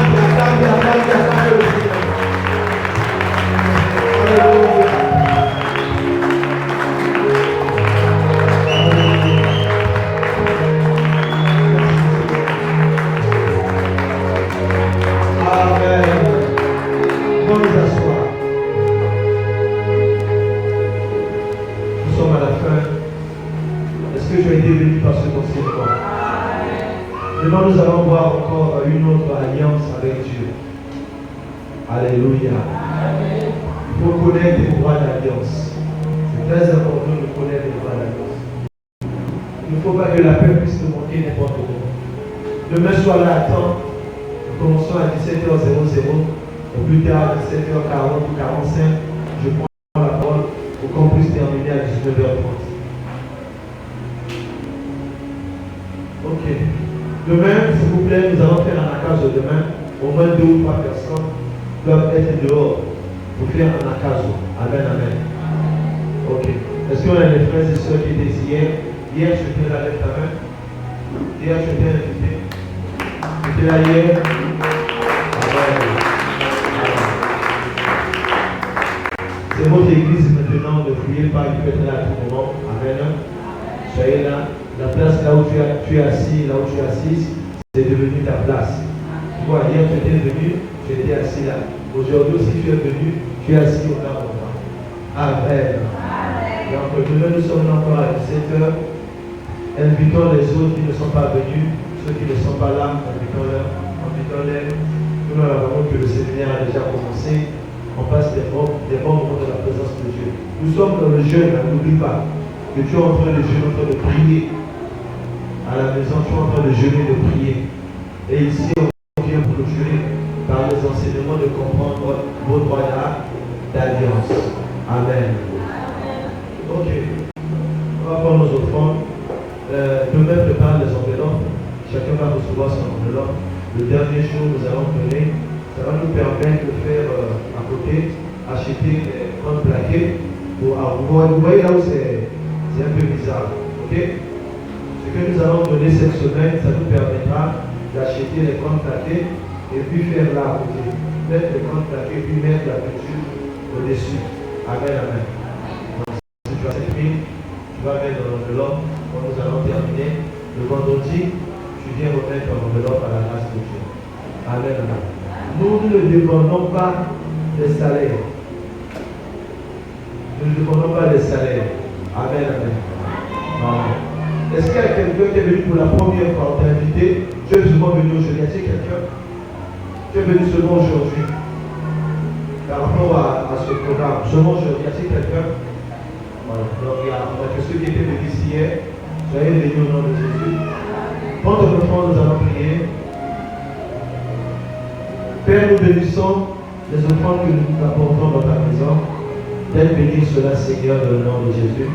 Speaker 1: le Seigneur. Alléluia. Maintenant, nous allons voir encore une autre alliance avec Dieu. Alléluia. Il faut connaître les droits d'alliance. C'est très important de connaître les droits d'alliance. Il ne faut pas que la paix puisse te manquer n'importe où. Demain soir là, attends. Nous commençons à 17h00. Au plus tard, à 17h40 ou 45, je prends la parole pour qu'on puisse terminer à 19h30. Ok. Demain, s'il vous plaît, nous allons faire un akazo demain. Au moins 2 ou 3 personnes doivent être dehors pour faire un akazo. Amen, amen. Ok. Est-ce qu'on a des frères et sœurs qui étaient hier? Hier, je t'ai là avec ta main. Hier, je t'ai invité. Tu étais là hier? Amen. C'est votre église maintenant, ne fouillez pas, il peut être là à tout moment. Amen. Soyez là. La place là où tu es assis, là où tu es assise, c'est devenu ta place. Tu vois, hier tu étais venu, tu étais assis là. Aujourd'hui aussi tu es venu, tu es assis au même endroit. Amen. Donc demain nous sommes encore à 17h. Invitons les autres qui ne sont pas venus, ceux qui ne sont pas là, invitons-les. Nous avons que le séminaire a déjà commencé. On passe des bons moments de la présence de Dieu. Nous sommes dans le jeûne, n'oublie pas que tu es en train de jeûner, en train de prier. À la maison, tu es en train de jeûner, de prier. Et ici, on vient pour clôturer par les enseignements de comprendre vos droits d'alliance. Amen. Ok. On va prendre nos offrandes. Demain, prépare les enveloppes. Chacun va recevoir son enveloppe. Le dernier jour, nous allons donner. Ça va nous permettre de faire à côté, acheter des comptes plaqués. Vous voyez là où c'est un peu bizarre. Ok? Ce que nous allons donner cette semaine, ça nous permettra d'acheter les comptes plaqués et puis faire là à côté. Mettre les comptes plaqués et puis mettre la peinture au-dessus. Amen, amen. Donc, si tu as cette ligne, tu vas mettre dans l'enveloppe quand nous allons terminer. Le vendredi, tu viens remettre ton enveloppe à la grâce de Dieu. Amen. Nous ne demandons pas des salaires. Nous ne demandons pas des salaires. Amen. Amen. Amen. Est-ce qu'il y a quelqu'un qui est venu pour la première fois? On t'a invité. Tu es seulement venu aujourd'hui. Est-ce qu'il y a quelqu'un? Tu es venu seulement aujourd'hui. Par rapport à ce programme, seulement aujourd'hui. Est-ce qu'il y a quelqu'un? Voilà. Donc il y a que ceux qui étaient venus ici hier. Soyez bénis au nom de Jésus. Pendant que nous allons prier. Père, nous bénissons les offrandes que nous apportons dans ta maison. Père, bénis cela, Seigneur, dans le nom de Jésus.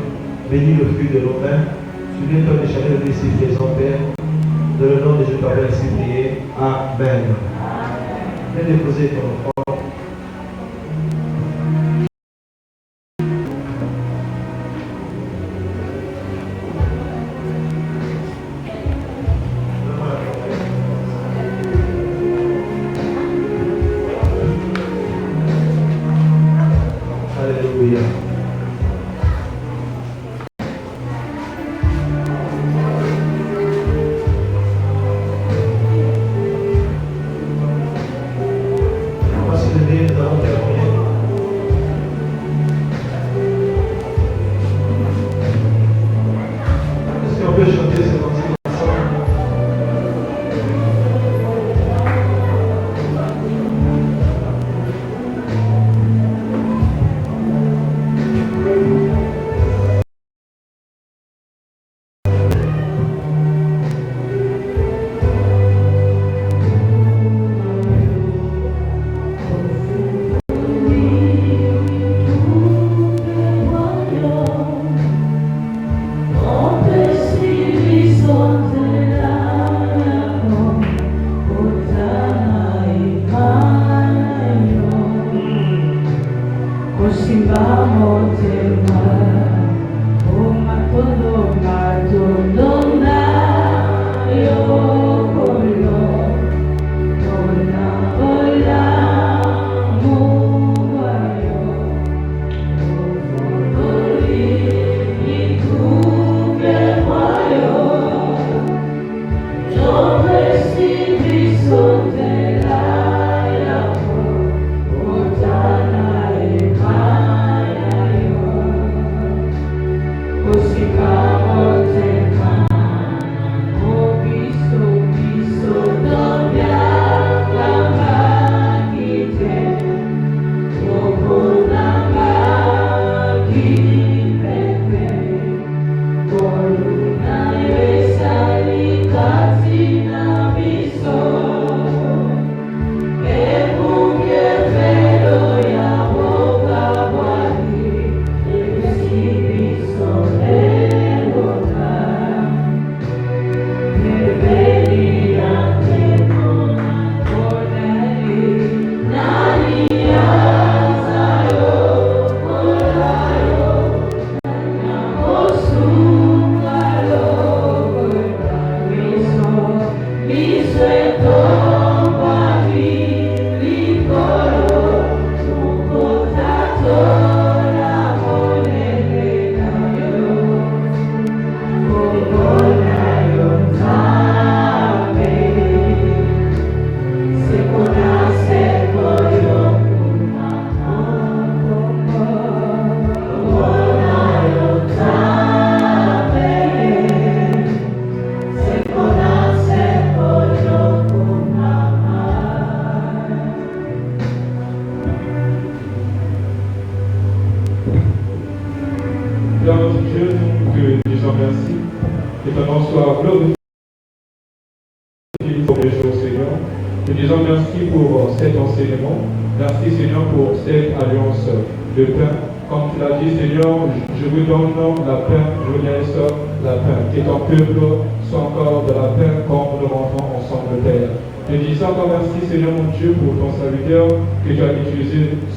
Speaker 1: Bénis le fruit de nos mains. Souviens-toi de chacun de ces présents, Père. Dans le nom de Jésus, Père, ainsi prier. Amen. Viens déposer ton offrande. Alléluia.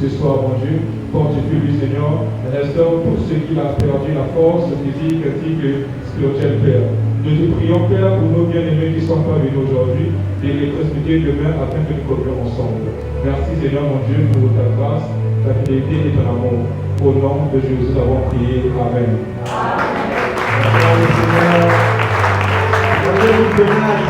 Speaker 2: Ce soir, mon Dieu, fortifie-lui, Seigneur, restaure pour ceux qui ont perdu la force physique, et spirituelle, Père. Nous te prions, Père, pour nos bien-aimés qui ne sont pas venus aujourd'hui, et les transmettre demain afin que nous coopérions ensemble. Merci, Seigneur, mon Dieu, pour ta grâce, ta fidélité et ton amour. Au nom de Jésus, nous avons prié. Amen. Amen.
Speaker 1: ménage